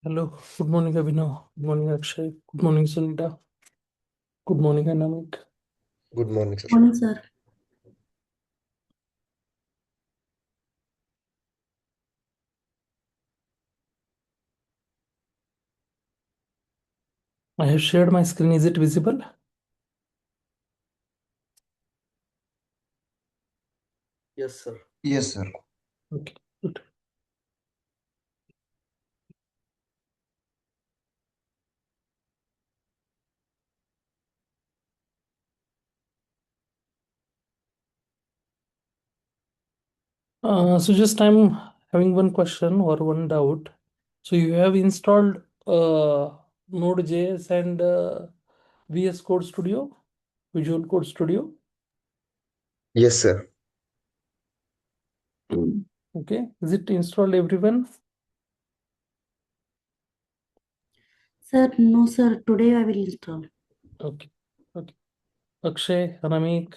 Hello, good morning, Abhinav. Good morning, Akshay. Good morning, Sunita. Good morning, Anamik. Good morning, sir. Morning, sir. I have shared my screen. Is it visible? Yes, sir. Yes, sir. Okay, good. So just I'm having one question or one doubt. So you have installed Node.js and VS Code Studio, Visual Code Studio. Yes, sir. Okay, is it installed, everyone? Sir, no, sir. Today I will install. Okay, okay. Akshay, Anamik.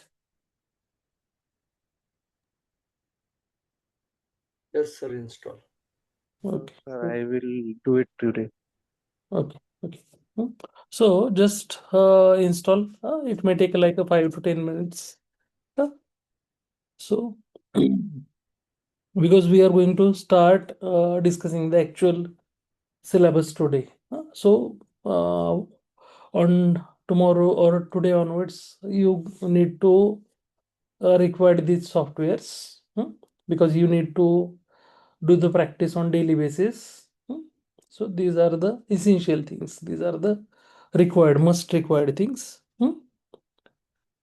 Yes, sir. Install. Okay. Sir, I will do it today. Okay, okay. So just install. It may take like a 5 to 10 minutes. So because we are going to start discussing the actual syllabus today. So on tomorrow or today onwards, you need to require these softwares because you need to do the practice on daily basis. So these are the essential things. These are the required, must required things.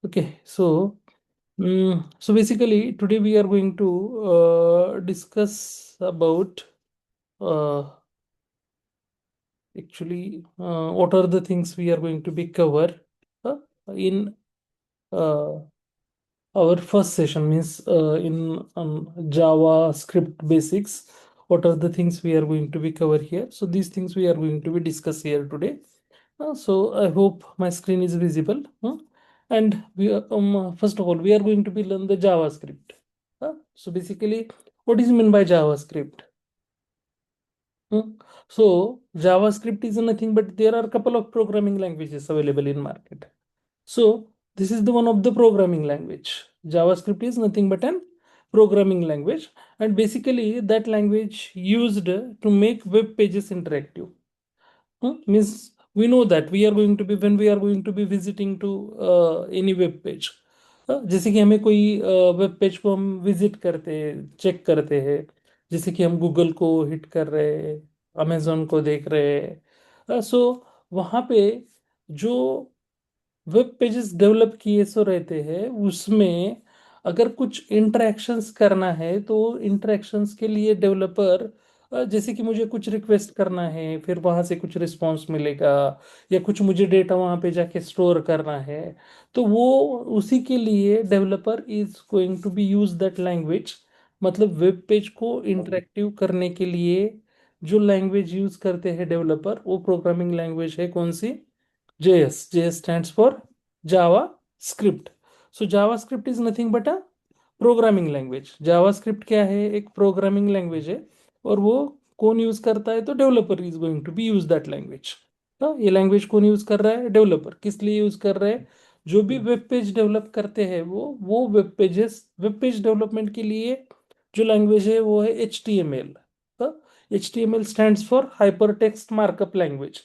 Okay, so basically today we are going to discuss about what are the things we are going to be cover in uh, our first session, means in JavaScript basics. What are the things we are going to be cover here? So these things we are going to be discuss here today. So I hope my screen is visible. And we are, first of all, we are going to be learn the JavaScript. So basically, what is meant by JavaScript? So JavaScript is nothing but there are a couple of programming languages available in market. So this is the one of the programming language. JavaScript is nothing but an programming language, and basically that language used to make web pages interactive. Means we know that we are going to be when we are going to be visiting to any web page. जैसे कि हमें कोई web page को हम visit करते हैं, check करते हैं, जैसे कि हम गूगल को हिट कर रहे हैं, अमेजोन को देख रहे हैं, सो वहाँ पे जो वेब पेजेस डेवलप किए सो रहते हैं उसमें अगर कुछ इंटरेक्शंस करना है तो इंटरेक्शंस के लिए डेवलपर जैसे कि मुझे कुछ रिक्वेस्ट करना है, फिर वहां से कुछ रिस्पांस मिलेगा, या कुछ मुझे डेटा वहां पे जाके स्टोर करना है, तो वो उसी के लिए developer is going to be use that language. मतलब वेब पेज को इंटरेक्टिव करने के लिए जो लैंग्वेज यूज करते हैं डेवलपर, वो प्रोग्रामिंग लैंग्वेज है कौन सी? JS. JS stands for JavaScript. So JavaScript is nothing but a programming language. JavaScript क्या है? एक प्रोग्रामिंग लैंग्वेज है, और वो कौन यूज करता है? तो developer is going to be use that language. ये लैंग्वेज कौन यूज कर रहा है? डेवलपर। किस लिए यूज कर रहे हैं? जो भी वेब पेज डेवलप करते हैं वो वेब पेज डेवलपमेंट के लिए जो लैंग्वेज है वो है HTML। HTML stands for hyper text markup language.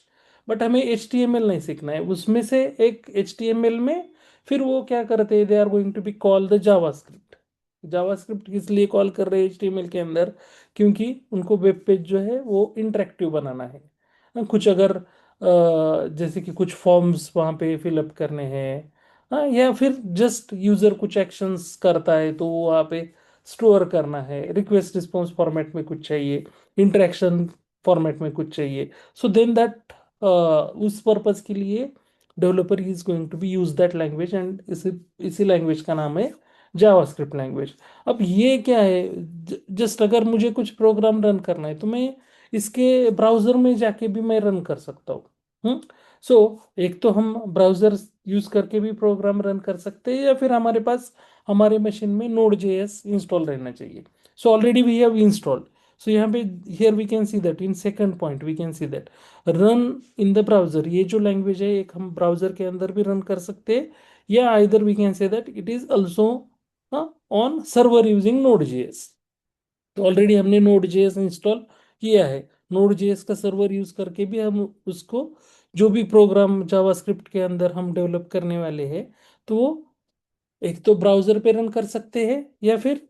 But हमें HTML नहीं सीखना है, उसमें से एक HTML में फिर वो क्या करते हैं? They are going to be call the JavaScript. JavaScript किस लिए कॉल कर रहे हैं HTML के अंदर? क्योंकि उनको वेब पेज जो है वो इंटरेक्टिव बनाना है। कुछ अगर जैसे कि कुछ फॉर्म्स वहाँ पे फिलअप करने हैं, या फिर जस्ट यूजर कुछ एक्शंस करता है तो वो वहाँ पे स्टोर करना है, रिक्वेस्ट रिस्पॉन्स फॉर्मेट में कुछ चाहिए, इंटरेक्शन फॉर्मेट में कुछ चाहिए, सो देन दैट उस पर्पज के लिए developer is going to be use that language, and इसी लैंग्वेज का नाम है जावास्क्रिप्ट लैंग्वेज। अब ये क्या है? जस्ट अगर मुझे कुछ प्रोग्राम रन करना है तो मैं इसके ब्राउजर में जाके भी मैं रन कर सकता हूँ। सो एक तो हम ब्राउजर यूज करके भी प्रोग्राम रन कर सकते हैं, या फिर हमारे पास हमारे मशीन में नोड जेएस इंस्टॉल रहना चाहिए। So already we have installed, so यहाँ पे here we can see that in second point we can see that run in the browser, ये जो लैंग्वेज है एक हम ब्राउजर के अंदर भी रन कर सकते हैं, या either we can say that it is also on server using Node.js। तो ऑलरेडी हमने Node.js इंस्टॉल किया है, Node.js का सर्वर यूज करके भी हम उसको जो भी प्रोग्राम जावास्क्रिप्ट के अंदर हम डेवलप करने वाले हैं तो वो एक तो ब्राउजर पे रन कर सकते हैं या फिर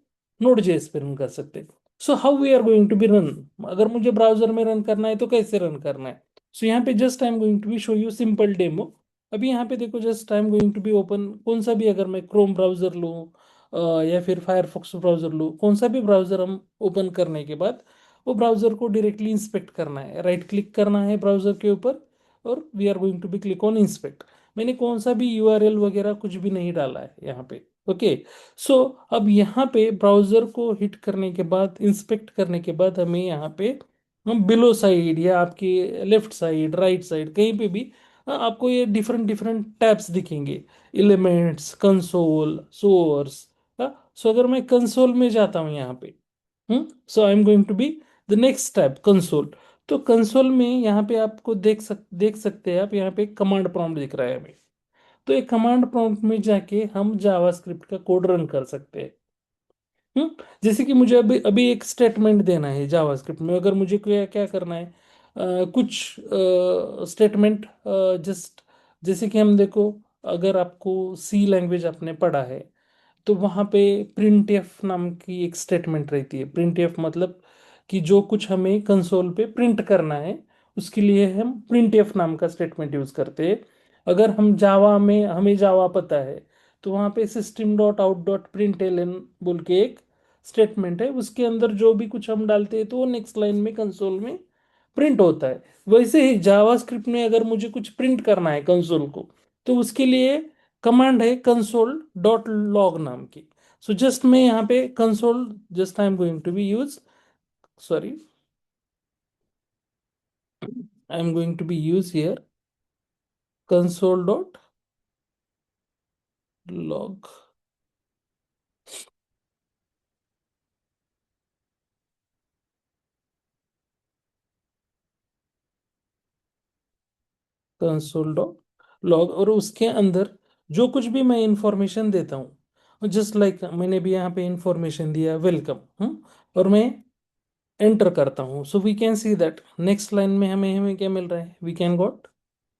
Node.js पे रन कर सकते हैं। So how we are going to be run, अगर मुझे ब्राउजर में रन करना है तो कैसे रन करना है। सो यहाँ पे just I am going to be show you simple demo. अभी यहाँ पे देखो just I am going to be open कौन सा भी, अगर मैं क्रोम ब्राउजर लूँ या फिर फायरफॉक्स ब्राउजर लूँ, कौन सा भी ब्राउजर हम ओपन करने के बाद वो ब्राउजर को डायरेक्टली इंस्पेक्ट करना है, राइट क्लिक करना है ब्राउजर के ऊपर और we are going to be click on inspect. मैंने कौन सा भी यूआरएल वगैरह कुछ भी नहीं डाला है यहाँ पे। ओके, सो अब यहाँ पे ब्राउजर को हिट करने के बाद, इंस्पेक्ट करने के बाद हमें यहाँ पे हम बिलो साइड या आपके लेफ्ट साइड राइट साइड कहीं पे भी आपको ये डिफरेंट डिफरेंट टैब्स दिखेंगे, एलिमेंट्स, कंसोल, सोर्स। सो अगर मैं कंसोल में जाता हूँ यहाँ पे, so I am going to be the next tab console. तो कंसोल में यहाँ पे आपको देख सकते हैं आप, यहाँ पे कमांड प्रॉम्प्ट दिख रहा है हमें। तो एक कमांड प्रॉम्प्ट में जाके हम जावास्क्रिप्ट का कोड रन कर सकते हैं। जैसे कि मुझे अभी अभी एक स्टेटमेंट देना है जावास्क्रिप्ट में, अगर मुझे क्या क्या करना है, कुछ स्टेटमेंट जस्ट जैसे कि हम देखो, अगर आपको सी लैंग्वेज आपने पढ़ा है तो वहाँ पे प्रिंट एफ नाम की एक स्टेटमेंट रहती है। प्रिंट एफ मतलब कि जो कुछ हमें कंसोल पे प्रिंट करना है उसके लिए हम प्रिंट एफ नाम का स्टेटमेंट यूज करते हैं। अगर हम जावा में, हमें जावा पता है तो वहाँ पे system dot out dot print L N बोल के एक स्टेटमेंट है, उसके अंदर जो भी कुछ हम डालते हैं तो वो नेक्स्ट लाइन में कंसोल में प्रिंट होता है। वैसे ही जावास्क्रिप्ट में अगर मुझे कुछ प्रिंट करना है कंसोल को तो उसके लिए कमांड है कंसोल डॉट लॉग नाम की। सो जस्ट मैं यहाँ पे console just I am going to be use, sorry I am going to be use here console dot log. Console dot log, और उसके अंदर जो कुछ भी मैं इंफॉर्मेशन देता हूँ, जस्ट लाइक मैंने भी यहाँ पे इंफॉर्मेशन दिया वेलकम, और मैं एंटर करता हूँ। So we can see that next line में हमें हमें क्या मिल रहा है, we can got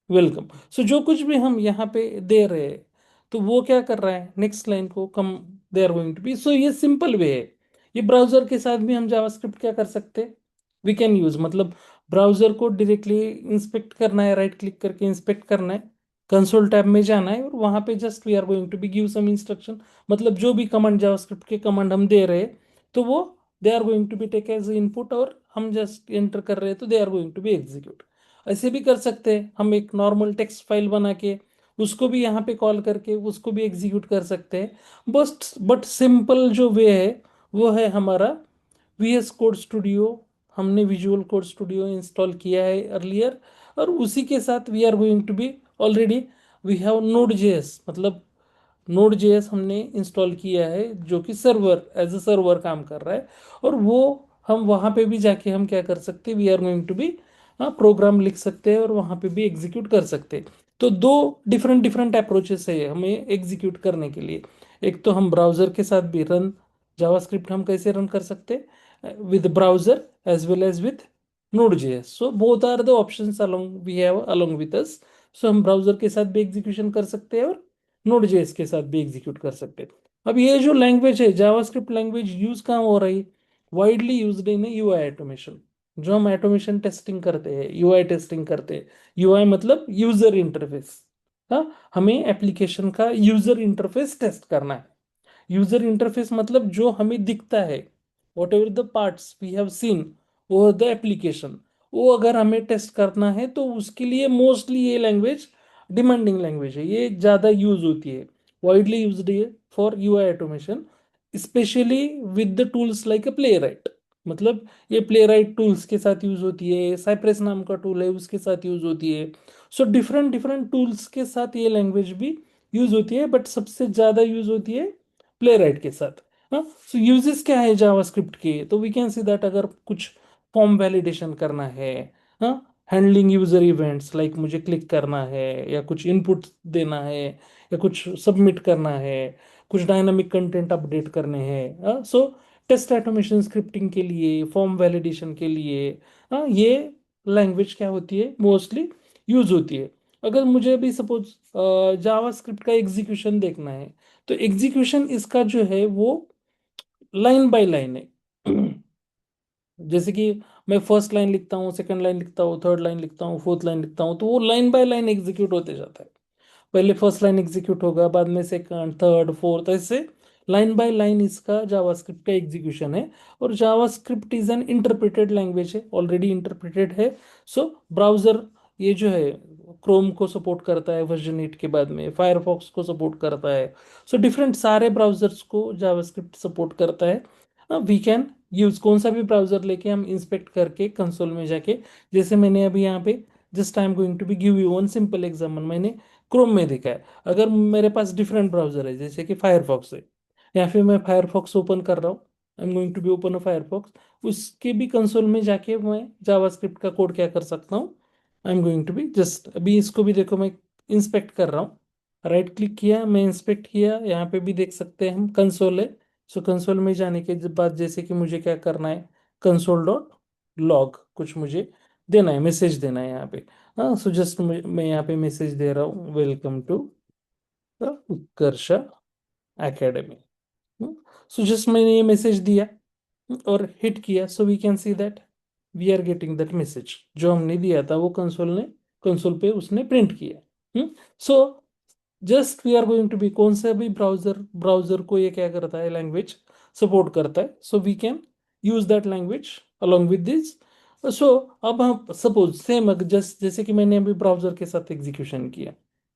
welcome. So जो कुछ भी हम यहाँ पे दे रहे हैं तो वो क्या कर रहा है, नेक्स्ट लाइन को come they are going to be. So ये सिंपल वे है, ये ब्राउजर के साथ भी हम जावास्क्रिप्ट क्या कर सकते हैं, वी कैन यूज, मतलब ब्राउजर को डायरेक्टली इंस्पेक्ट करना है, राइट क्लिक करके इंस्पेक्ट करना है, कंसोल टैब में जाना है और वहां पे just we are going to be give some instruction, मतलब जो भी कमांड जावास्क्रिप्ट के कमांड हम दे रहे हैं तो वो they are going to be take as input, और हम जस्ट एंटर कर रहे हैं तो they are going to be execute. ऐसे भी कर सकते हैं हम, एक नॉर्मल टेक्स्ट फाइल बना के उसको भी यहाँ पे कॉल करके उसको भी एग्जीक्यूट कर सकते हैं। बट सिंपल जो वे है वो है हमारा VS कोड स्टूडियो। हमने विजुअल कोड स्टूडियो इंस्टॉल किया है अर्लियर, और उसी के साथ we are going to be already we have Node.js, मतलब Node.js हमने इंस्टॉल किया है जो कि सर्वर एज अ सर्वर काम कर रहा है, और वो हम वहाँ पे भी जाके हम क्या कर सकते हैं, we are going to be program लिख सकते हैं और वहाँ पे भी एग्जीक्यूट कर सकते हैं। तो दो डिफरेंट डिफरेंट अप्रोचेस है हमें एग्जीक्यूट करने के लिए। एक तो हम ब्राउजर के साथ भी रन जावास्क्रिप्ट हम कैसे रन कर सकते हैं with browser as well as with Node.js। So both are the options along we have along with us. So हम ब्राउजर के साथ भी एग्जीक्यूशन कर सकते हैं और Node.js के साथ भी एग्जीक्यूट कर सकते हैं। अब ये जो लैंग्वेज है जावास्क्रिप्ट लैंग्वेज यूज कहाँ हो रही, widely used in UI automation. जो हम ऑटोमेशन टेस्टिंग करते हैं, यूआई टेस्टिंग करते हैं, यूआई मतलब यूजर इंटरफेस। हाँ, हमें एप्लीकेशन का यूजर इंटरफेस टेस्ट करना है। यूजर इंटरफेस मतलब जो हमें दिखता है, whatever the parts we have seen over the application, वो अगर हमें टेस्ट करना है तो उसके लिए मोस्टली ये लैंग्वेज डिमांडिंग लैंग्वेज है, ये ज़्यादा यूज होती है, वाइडली यूज्ड है for UI automation, specially with the tools like a play right. मतलब ये प्ले राइट टूल्स के साथ यूज होती है, साइप्रेस नाम का टूल है उसके साथ यूज होती है। सो डिफरेंट डिफरेंट टूल्स के साथ ये लैंग्वेज भी यूज होती है, बट सबसे ज़्यादा यूज होती है प्ले राइट के साथ। हाँ, सो यूजेस क्या है जावास्क्रिप्ट के, तो वी कैन सी दैट अगर कुछ फॉर्म वैलिडेशन करना है, हाँ, हैंडलिंग यूजर इवेंट्स लाइक मुझे क्लिक करना है या कुछ इनपुट देना है या कुछ सबमिट करना है, कुछ डायनामिक कंटेंट अपडेट करने हैं, सो टेस्ट ऑटोमेशन स्क्रिप्टिंग के लिए, फॉर्म वैलिडेशन के लिए, हाँ, ये लैंग्वेज क्या होती है मोस्टली यूज होती है। अगर मुझे भी सपोज जावास्क्रिप्ट का एग्जीक्यूशन देखना है, तो एग्जीक्यूशन इसका जो है वो लाइन बाय लाइन है। जैसे कि मैं फर्स्ट लाइन लिखता हूँ, सेकंड लाइन लिखता हूँ, थर्ड लाइन लिखता हूँ, फोर्थ लाइन लिखता हूँ, तो वो लाइन बाय लाइन एग्जीक्यूट होते जाता है। पहले फर्स्ट लाइन एग्जीक्यूट होगा, बाद में सेकंड, थर्ड, फोर्थ, ऐसे लाइन बाय लाइन इसका जावास्क्रिप्ट का एग्जीक्यूशन है। और JavaScript is an interpreted language है, ऑलरेडी इंटरप्रेटेड है। सो ब्राउजर ये जो है क्रोम को सपोर्ट करता है वर्जन 8 के बाद में, फायरफॉक्स को सपोर्ट करता है। सो डिफरेंट सारे ब्राउजर्स को जावास्क्रिप्ट सपोर्ट करता है। वी कैन यूज कौन सा भी ब्राउजर लेके हम इंस्पेक्ट करके कंसोल में जाके, जैसे मैंने अभी यहाँ पे just I am going to be give you one simple example, मैंने क्रोम में देखा है। अगर मेरे पास डिफरेंट ब्राउजर है जैसे कि फायरफॉक्स है, या फिर मैं फायरफॉक्स ओपन कर रहा हूँ, I am going to be open a Firefox, उसके भी कंसोल में जाके मैं जावास्क्रिप्ट का कोड क्या कर सकता हूँ, I am going to be just अभी इसको भी देखो मैं इंस्पेक्ट कर रहा हूँ, राइट क्लिक किया, मैं इंस्पेक्ट किया, यहाँ पे भी देख सकते हैं हम कंसोल है। सो कंसोल में जाने के बाद जैसे कि मुझे क्या करना है, कंसोल डॉट लॉग कुछ मुझे देना है, मैसेज देना है यहाँ पे। हाँ, सो जस्ट मैं यहाँ पे मैसेज दे रहा हूँ, welcome to the Utkarsh Academy. So just मैंने ये मैसेज दिया और हिट किया, so we can see that we are getting that message, जो हमने दिया था वो कंसोल पे उसने प्रिंट किया। So just we are going to be कौन सा भी ब्राउजर को ये क्या करता है, लैंग्वेज सपोर्ट करता है। So we can use that language along with this. So अब हम सपोज सेम जैसे कि मैंने अभी ब्राउजर के साथ एग्जीक्यूशन किया,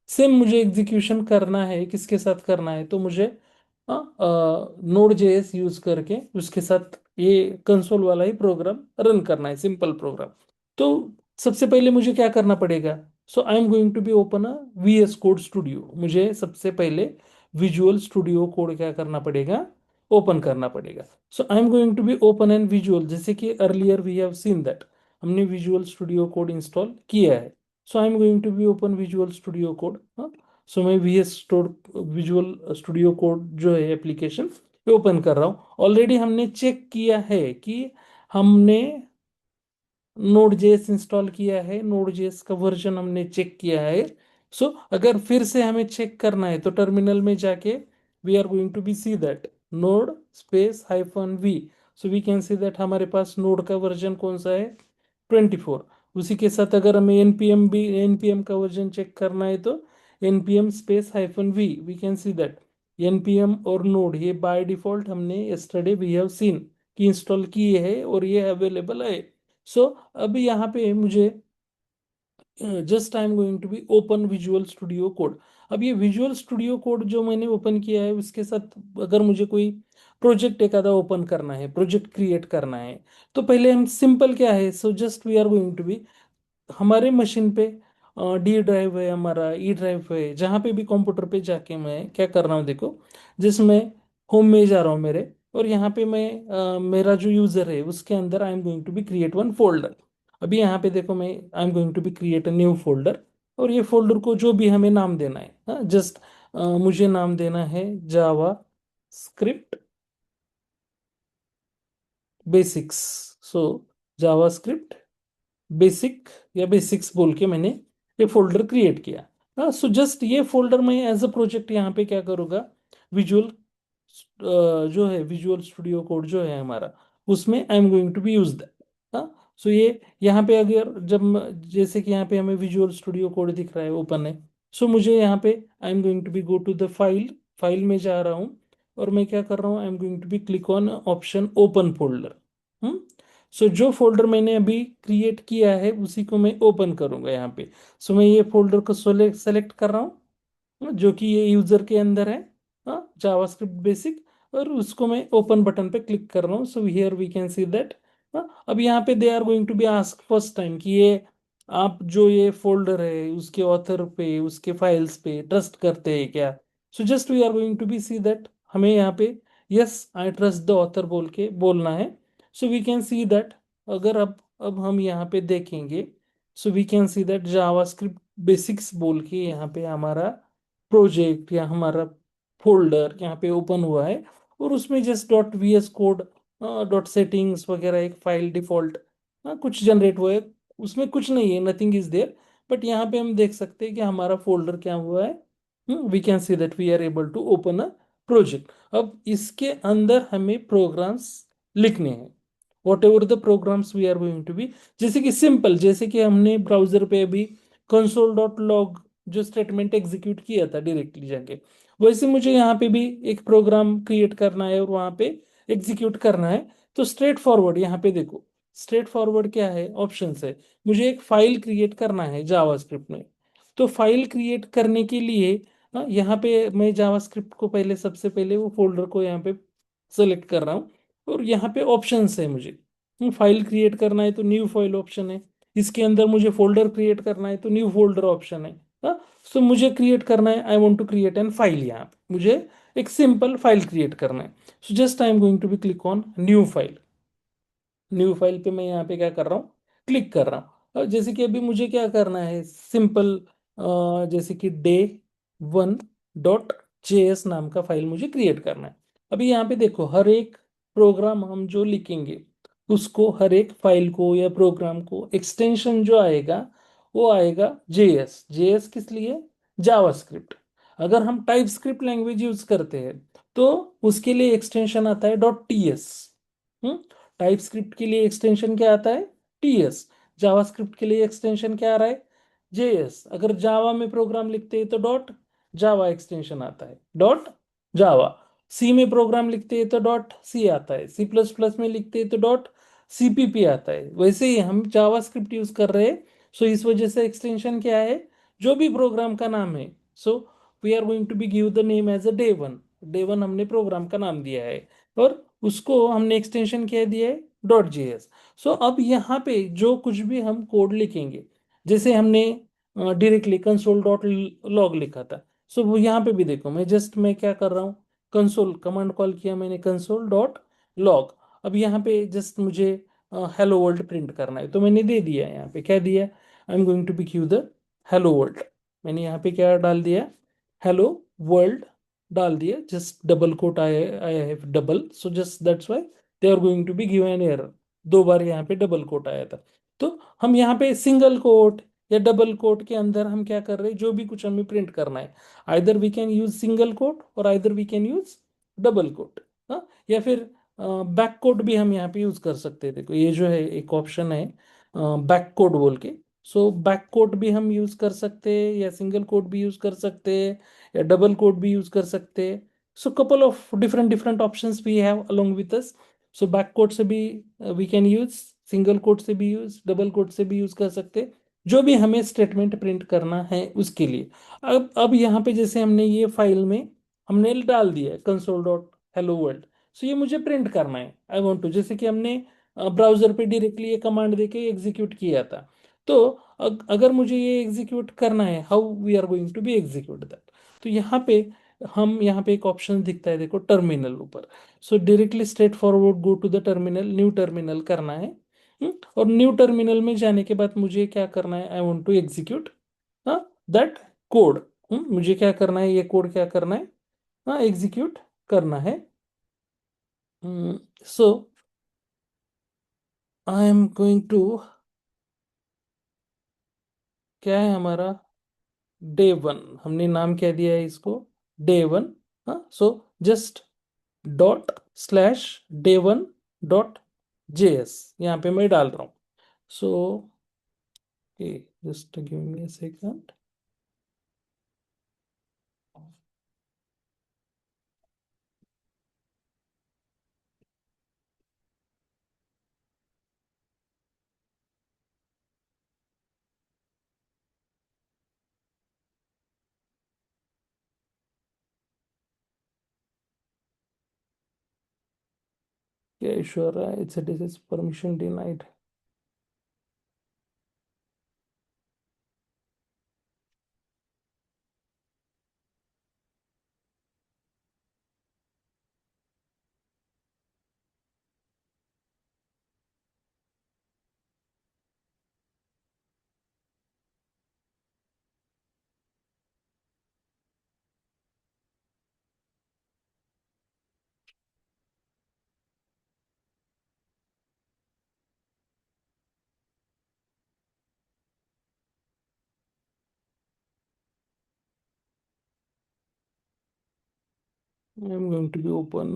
सेम मुझे एग्जीक्यूशन करना है, किसके साथ करना है, तो मुझे नोड जेएस यूज करके उसके साथ ये कंसोल वाला ही प्रोग्राम रन करना है, सिंपल प्रोग्राम। तो सबसे पहले मुझे क्या करना पड़ेगा, so I am going to be open a VS code studio. मुझे सबसे पहले विजुअल स्टूडियो कोड क्या करना पड़ेगा, ओपन करना पड़ेगा। So I am going to be open and visual, जैसे कि earlier we have seen that हमने विजुअल स्टूडियो कोड इंस्टॉल किया है। So I am going to be open visual studio code. So मैं विजुअल स्टूडियो कोड जो है application open कर रहा हूँ। ऑलरेडी हमने चेक किया है कि हमने नोड जेएस इंस्टॉल किया है, नोड जेएस का वर्जन हमने चेक किया है। सो अगर फिर से हमें चेक करना है तो टर्मिनल में जाके we are going to be see that node space -v। So we can see that हमारे पास नोड का वर्जन कौन सा है, 24। उसी के साथ अगर हमें npm का वर्जन चेक करना है तो npm space -v, we can see that npm और नोड ये बाय डिफॉल्ट हमने यस्टरडे वी हैव सीन कि इंस्टॉल किए है और ये अवेलेबल है। सो अब यहाँ पे मुझे just I am going to be open visual studio Code. अब ये विजुअल स्टूडियो कोड जो मैंने ओपन किया है उसके साथ अगर मुझे कोई प्रोजेक्ट एक आधा ओपन करना है, प्रोजेक्ट क्रिएट करना है, तो पहले हम सिंपल क्या है, so just we are going to be हमारे मशीन पे डी ड्राइव है, हमारा ई ड्राइव है, जहाँ पे भी कंप्यूटर पे जाके मैं क्या कर रहा हूँ देखो, जिसमें होम में जा रहा हूँ मेरे, और यहाँ पे मैं मेरा जो यूजर है उसके अंदर I am going to be create one folder. अभी यहाँ पे देखो मैं I am going to be create a new folder, और ये फोल्डर को जो भी हमें नाम देना है, जस्ट मुझे नाम देना है जावा स्क्रिप्ट बेसिक्स। सो जावा स्क्रिप्ट बेसिक या बेसिक्स बोल के मैंने ये फोल्डर क्रिएट किया। हाँ, सो जस्ट ये फोल्डर मैं एज अ प्रोजेक्ट यहाँ पे क्या करूँगा, विजुअल जो है विजुअल स्टूडियो कोड जो है हमारा, उसमें I am going to be use that. हाँ, सो ये यहाँ पे अगर जैसे कि यहाँ पे हमें विजुअल स्टूडियो कोड दिख रहा है, ओपन है। सो मुझे यहाँ पे I am going to be go to the file में जा रहा हूँ, और मैं क्या कर रहा हूँ, I am going to be click on option open folder. So जो फोल्डर मैंने अभी क्रिएट किया है उसी को मैं ओपन करूंगा यहाँ पे। सो मैं ये फोल्डर को सेलेक्ट कर रहा हूँ, जो कि ये यूजर के अंदर है, जावास्क्रिप्ट बेसिक, और उसको मैं ओपन बटन पे क्लिक कर रहा हूँ। So here we can see that अब यहाँ पे they are going to be ask first time कि ये आप जो ये फोल्डर है उसके ऑथर पे, उसके फाइल्स पे ट्रस्ट करते हैं क्या। So just we are going to be see that हमें यहाँ पे yes I trust the author बोल के बोलना है। So we can see that, अगर अब हम यहाँ पे देखेंगे, so we can see that JavaScript basics बोल के यहाँ पे हमारा प्रोजेक्ट या हमारा फोल्डर यहाँ पे ओपन हुआ है, और उसमें just dot V S code dot settings वगैरह एक फाइल डिफॉल्ट कुछ जनरेट हुआ है, उसमें कुछ नहीं है, नथिंग इज देयर। बट यहाँ पे हम देख सकते हैं कि हमारा फोल्डर क्या हुआ है, we can see that we are able to open a project. अब इसके अंदर हमें प्रोग्राम्स लिखने हैं, whatever the programs we are going to be, जैसे कि सिंपल, जैसे कि हमने ब्राउजर पे अभी कंसोल डॉट लॉग जो स्टेटमेंट एग्जीक्यूट किया था डायरेक्टली जाके, वैसे मुझे यहाँ पे भी एक प्रोग्राम क्रिएट करना है और वहाँ पे एग्जीक्यूट करना है। तो स्ट्रेट फॉरवर्ड यहाँ पे देखो, स्ट्रेट फॉरवर्ड क्या है, ऑप्शन है, मुझे एक फाइल क्रिएट करना है जावास्क्रिप्ट में। तो फाइल क्रिएट करने के लिए यहाँ पे मैं जावास्क्रिप्ट को पहले, सबसे पहले वो फोल्डर को यहाँ पे सेलेक्ट कर रहा हूँ, और यहाँ पे ऑप्शंस है मुझे, फाइल क्रिएट करना है तो न्यू फाइल ऑप्शन है, इसके अंदर मुझे फोल्डर क्रिएट करना है तो न्यू फोल्डर ऑप्शन है। सो मुझे क्रिएट करना है, I want to create an file, यहाँ पे मुझे एक सिंपल फाइल क्रिएट करना है। So just I am going to be click on new file. New file पे मैं यहाँ पे क्या कर रहा हूँ, क्लिक कर रहा हूँ। और जैसे कि अभी मुझे क्या करना है, सिंपल जैसे कि day1.js नाम का फाइल मुझे क्रिएट करना है। अभी यहाँ पे देखो, हर एक प्रोग्राम हम जो लिखेंगे उसको, हर एक फाइल को या प्रोग्राम को एक्सटेंशन जो आएगा वो आएगा जेएस। जेएस किस लिए, जावास्क्रिप्ट। अगर हम टाइप स्क्रिप्ट लैंग्वेज यूज करते हैं तो उसके लिए एक्सटेंशन आता है .ts। टाइप स्क्रिप्ट के लिए एक्सटेंशन क्या आता है, टीएस। जावास्क्रिप्ट के लिए एक्सटेंशन क्या आ रहा है, जेएस। अगर जावा में प्रोग्राम लिखते हैं तो डॉट जावा एक्सटेंशन आता है, डॉट जावा। सी में प्रोग्राम लिखते हैं तो डॉट सी आता है, सी प्लस प्लस में लिखते हैं तो डॉट सीपीपी आता है। वैसे ही हम जावास्क्रिप्ट यूज कर रहे हैं, सो इस वजह से एक्सटेंशन क्या है, जो भी प्रोग्राम का नाम है, so we are going to be give the name as a day one. Day one हमने प्रोग्राम का नाम दिया है, और उसको हमने एक्सटेंशन क्या दिया है, .js। सो अब यहाँ पे जो कुछ भी हम कोड लिखेंगे, जैसे हमने डायरेक्टली कंसोल डॉट लॉग लिखा था, सो वो यहाँ पे भी देखो, मैं क्या कर रहा हूँ, कंसोल कमांड कॉल किया मैंने, कंसोल डॉट लॉग। अब यहाँ पे जस्ट मुझे हेलो वर्ल्ड प्रिंट करना है, तो मैंने दे दिया, यहाँ पे क्या दिया, I am going to be give the hello world. मैंने यहाँ पे क्या डाल दिया, हेलो वर्ल्ड डाल दिया, जस्ट डबल कोट आया है, double, so just that's why they are going to be given an error. दो बार यहाँ पे डबल कोट आया था। तो हम यहाँ पे सिंगल कोट या डबल कोट के अंदर हम क्या कर रहे हैं, जो भी कुछ हमें प्रिंट करना है, either we can use single quote और either we can use double quote, या फिर बैक कोट भी हम यहाँ पे यूज कर सकते हैं। देखो ये जो है एक ऑप्शन है बैक कोट बोल के, सो बैक कोट भी हम यूज कर सकते हैं, या सिंगल कोट भी यूज कर सकते हैं, या डबल कोट भी यूज कर सकते हैं। So couple of different different options we have along with us. So back quote से भी we can use, single quote से भी यूज, डबल कोट से भी यूज कर सकते हैं, जो भी हमें स्टेटमेंट प्रिंट करना है उसके लिए। अब यहाँ पे जैसे हमने ये फाइल में हमने डाल दिया है कंसोल डॉट हेलो वर्ल्ड, सो ये मुझे प्रिंट करना है, आई वांट टू, जैसे कि हमने ब्राउजर पे डायरेक्टली ये कमांड देके एग्जीक्यूट किया था। तो अगर मुझे ये एग्जीक्यूट करना है, how we are going to be execute that, तो यहाँ पे एक ऑप्शन दिखता है, देखो टर्मिनल ऊपर। सो directly straightforward go to the terminal, new terminal करना है। और न्यू टर्मिनल में जाने के बाद मुझे क्या करना है, I want to execute that code. मुझे क्या करना है, ये कोड क्या करना है, एग्जीक्यूट करना है। So I am going to, क्या है हमारा, डे1, हमने नाम क्या दिया है इसको, डे1। हाँ, सो जस्ट ./डे1.js यहाँ पे मैं डाल रहा हूँ। So just give me a second. क्या इशू आ रहा है, it's this is permission denied. I'm going to be open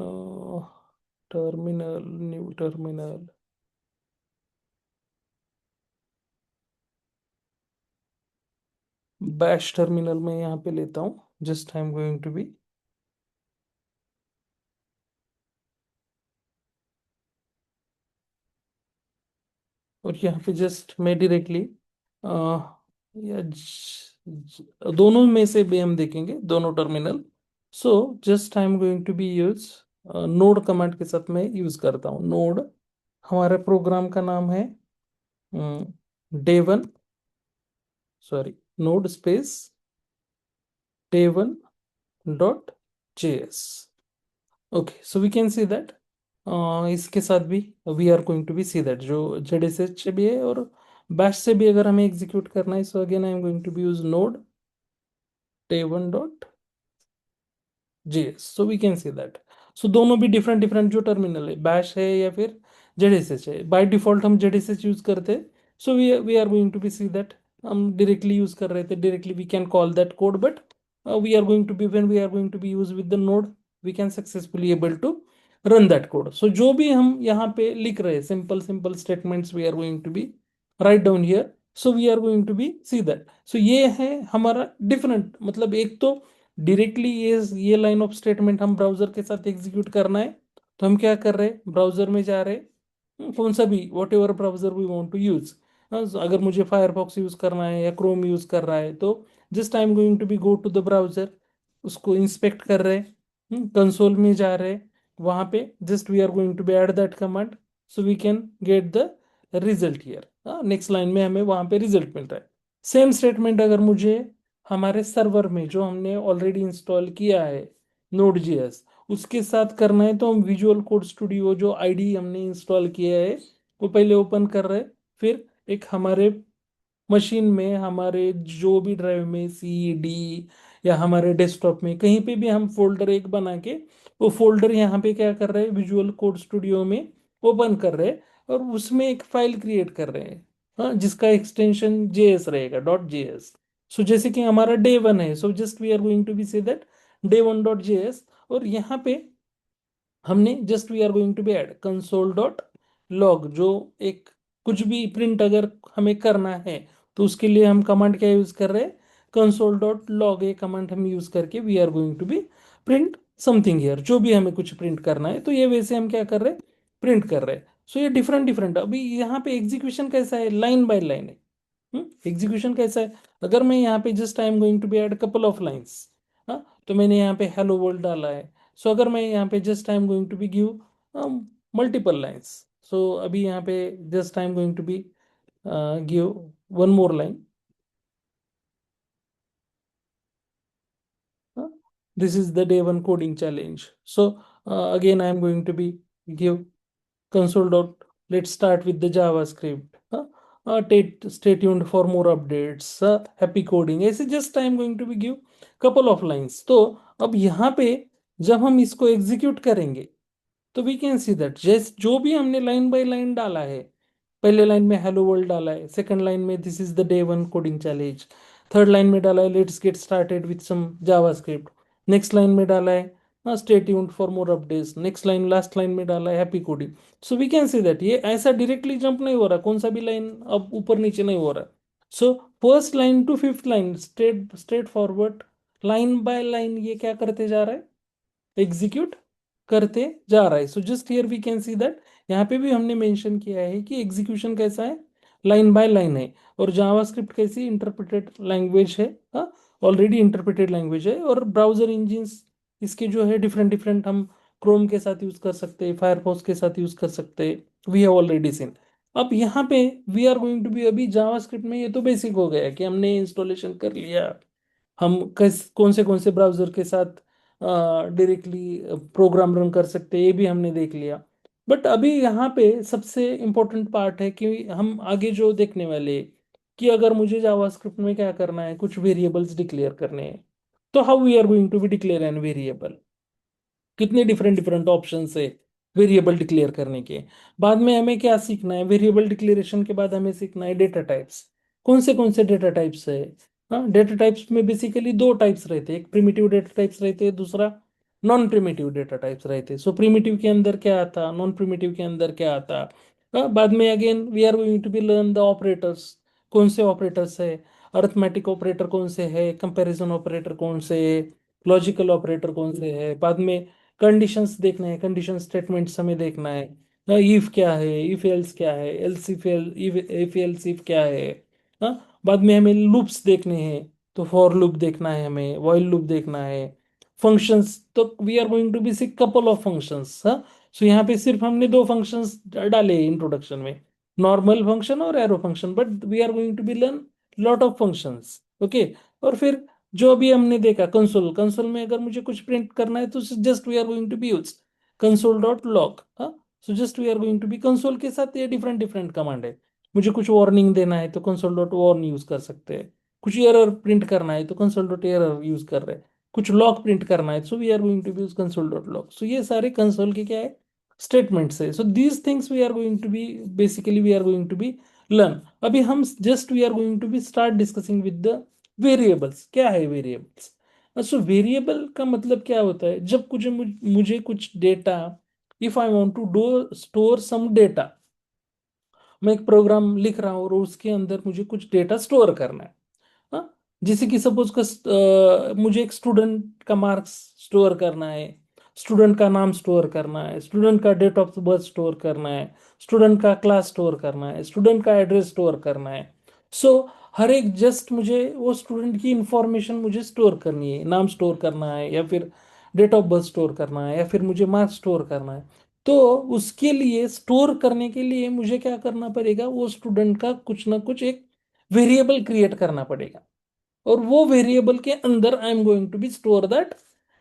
terminal, new terminal. Bash terminal में यहाँ पे लेता हूँ. Just I'm going to be और यहाँ पे जस्ट मैं डायरेक्टली या दोनों में से भी हम देखेंगे दोनों terminal. So just I am going to be use node command के साथ मैं यूज करता हूँ. नोड हमारे प्रोग्राम का नाम है day1, sorry, node space day1.js. Okay, so we can see that इसके साथ भी we are going to be see that जो ZSH से भी है और बैश से भी अगर हमें एग्जीक्यूट करना है. So again I am going to be use node day1.js. So we can see that. So दोनों भी डिफरेंट डिफरेंट जो टर्मिनल है, बैश है या फिर ZSH है. बाय डिफॉल्ट हम ZSH यूज करते हैं. So we are going to be see that हम डायरेक्टली यूज कर रहे थे. Directly we can call that code, but we are going to be when we are going to be use with the node we can successfully able to run that code. So जो भी हम यहाँ पे लिख रहे हैं simple simple statements we are going to be write down here. So we are going to be see that. So ये है हमारा डिफरेंट, मतलब एक तो डायरेक्टली ये लाइन ऑफ स्टेटमेंट हम ब्राउजर के साथ एग्जीक्यूट करना है तो हम क्या कर रहे हैं, ब्राउजर में जा रहे हैं, कौन सा भी whatever browser we want to use. अगर मुझे फायरफॉक्स यूज करना है या क्रोम यूज कर रहा है तो just I am going to be go to the browser, उसको इंस्पेक्ट कर रहे हैं, कंसोल में जा रहे हैं, वहां पे just we are going to be add that command so we can get the result here. Next line में हमें वहां पे रिजल्ट मिल रहा है. सेम स्टेटमेंट अगर मुझे हमारे सर्वर में जो हमने ऑलरेडी इंस्टॉल किया है Node.js उसके साथ करना है तो हम विजुअल कोड स्टूडियो जो आईडी हमने इंस्टॉल किया है वो पहले ओपन कर रहे हैं. फिर एक हमारे मशीन में हमारे जो भी ड्राइव में CD या हमारे डेस्कटॉप में कहीं पे भी हम फोल्डर एक बना के वो फोल्डर यहाँ पे क्या कर रहे हैं, विजुअल कोड स्टूडियो में ओपन कर रहे हैं और उसमें एक फाइल क्रिएट कर रहे हैं, हाँ, जिसका एक्सटेंशन JS रहेगा .js. सो जैसे कि हमारा day1 है, so just we are going to be say that day1.js और यहाँ पे हमने just we are going to be add console.log जो एक कुछ भी प्रिंट अगर हमें करना है तो उसके लिए हम कमांड क्या यूज कर रहे हैं, console.log. ये कमांड हम यूज करके we are going to be print something here, जो भी हमें कुछ प्रिंट करना है तो ये वैसे हम क्या कर रहे हैं, प्रिंट कर रहे हैं. सो ये डिफरेंट डिफरेंट. अभी यहाँ पे एग्जीक्यूशन कैसा है, लाइन बाय लाइन है. एग्जीक्यूशन कैसा है, अगर मैं यहाँ पे just I am going to be add couple of lines, हाँ, तो मैंने यहाँ पे हेलो वर्ल्ड डाला है. सो अगर मैं यहाँ पे just I am going to be give multiple lines, so अभी यहाँ पे just I am going to be give one more line. This is the day1 coding challenge. So again I am going to be give console dot, let's start with the JavaScript. Stay tuned for more updates. Happy coding. ऐसे just I am going to be give couple of lines. तो अब यहाँ पे जब हम इसको execute करेंगे तो वी कैन सी दैट जैस जो भी हमने लाइन बाय लाइन डाला है, पहले लाइन में हेलो वर्ल्ड डाला है, सेकंड लाइन में this is the day1 coding challenge, third line में डाला है let's get started with some JavaScript, next line में डाला है stay tuned for more updates, next line last line में डाला है happy coding. So we can see that ये ऐसा डायरेक्टली जंप नहीं हो रहा, कौन सा भी लाइन अब ऊपर नीचे नहीं हो रहा. So first line to fifth line straight straightforward line by line ये क्या करते जा रहा है, एग्जीक्यूट करते जा रहा है. So just here we can see that यहाँ पे भी हमने मेंशन किया है कि एग्जीक्यूशन कैसा है, लाइन बाय लाइन है. और जावास्क्रिप्ट कैसी इंटरप्रेटेड लैंग्वेज है, ऑलरेडी इंटरप्रेटेड लैंग्वेज है. और ब्राउजर इंजिन्स इसके जो है डिफरेंट डिफरेंट, हम क्रोम के साथ यूज कर सकते हैं, फायरफॉक्स के साथ यूज कर सकते हैं, वी हैव ऑलरेडी सीन. अब यहाँ पे we are going to be अभी जावास्क्रिप्ट में ये तो बेसिक हो गया कि हमने इंस्टॉलेशन कर लिया, हम कौन से ब्राउजर के साथ डायरेक्टली प्रोग्राम रन कर सकते हैं ये भी हमने देख लिया. बट अभी यहाँ पे सबसे इम्पोर्टेंट पार्ट है कि हम आगे जो देखने वाले हैं कि अगर मुझे जावास्क्रिप्ट में क्या करना है, कुछ वेरिएबल्स डिक्लेयर करने हैं तो how we are going to be declare an variable. कितने डिफरेंट डिफरेंट ऑप्शन है वेरिएबल डिक्लेयर करने के. बाद में हमें क्या सीखना है, वेरिएबल डिक्लेरेशन के बाद हमें सीखना है डेटा टाइप्स. कौन से डेटा टाइप्स है, हाँ, डेटा टाइप्स में बेसिकली दो टाइप्स रहते हैं, एक प्रिमिटिव डेटा टाइप्स रहते हैं, दूसरा नॉन प्रिमिटिव डेटा टाइप्स रहे थे। सो प्रिमिटिव के अंदर क्या आता, नॉन प्रिमिटिव के अंदर क्या आता। बाद में again we are going to be learn the operators, कौन से ऑपरेटर्स है, अरिथमेटिक ऑपरेटर कौन से है, कंपैरिजन ऑपरेटर कौन से है, लॉजिकल ऑपरेटर कौन से है। बाद में कंडीशंस देखना है, कंडीशन स्टेटमेंट्स हमें देखना है, इफ क्या है, इफ एल्स क्या है, एल्स इफ एल्स इफ क्या है। बाद में हमें लूप्स देखने हैं, तो फॉर लूप देखना है, हमें व्हाइल लूप देखना है। फंक्शंस, तो we are going to be see couple of functions. हाँ, सो यहाँ पे सिर्फ हमने दो फंक्शंस डाले इंट्रोडक्शन में, नॉर्मल फंक्शन और arrow function, but we are going to be learn lot of functions. Okay, और फिर जो अभी हमने देखा कंसोल, कंसोल में अगर मुझे कुछ प्रिंट करना है तो just we are going to be use console dot log. हाँ, so just we are going to be, console के साथ ये डिफरेंट डिफरेंट कमांड है। मुझे कुछ वार्निंग देना है तो कंसोल डॉट वार्न यूज कर सकते हैं, कुछ एरर प्रिंट करना है तो कंसोल डॉट एरर यूज कर रहे हैं, कुछ लॉग प्रिंट करना है, so we are going to use console dot log. So ये सारे कंसोल के क्या है, स्टेटमेंट्स है। So these things we are going to be, basically we are going to be learn. अभी हम just we are going to be start discussing with the variables. क्या है वेरिएबल्स? सो वेरिएबल का मतलब क्या होता है, जब कुछ मुझे कुछ data, if I want to do store some data, मैं एक प्रोग्राम लिख रहा हूँ और उसके अंदर मुझे कुछ डेटा स्टोर करना है। हाँ, जैसे कि सपोज का मुझे एक स्टूडेंट का मार्क्स स्टोर करना है, स्टूडेंट का नाम स्टोर करना है, स्टूडेंट का डेट ऑफ बर्थ स्टोर करना है, स्टूडेंट का क्लास स्टोर करना है, स्टूडेंट का एड्रेस स्टोर करना है। सो हर एक जस्ट मुझे वो स्टूडेंट की इंफॉर्मेशन मुझे स्टोर करनी है, नाम स्टोर करना है या फिर डेट ऑफ बर्थ स्टोर करना है या फिर मुझे मार्क्स स्टोर करना है। तो उसके लिए स्टोर करने के लिए मुझे क्या करना पड़ेगा, वो स्टूडेंट का कुछ ना कुछ एक वेरिएबल क्रिएट करना पड़ेगा, और वो वेरिएबल के अंदर I am going to be store that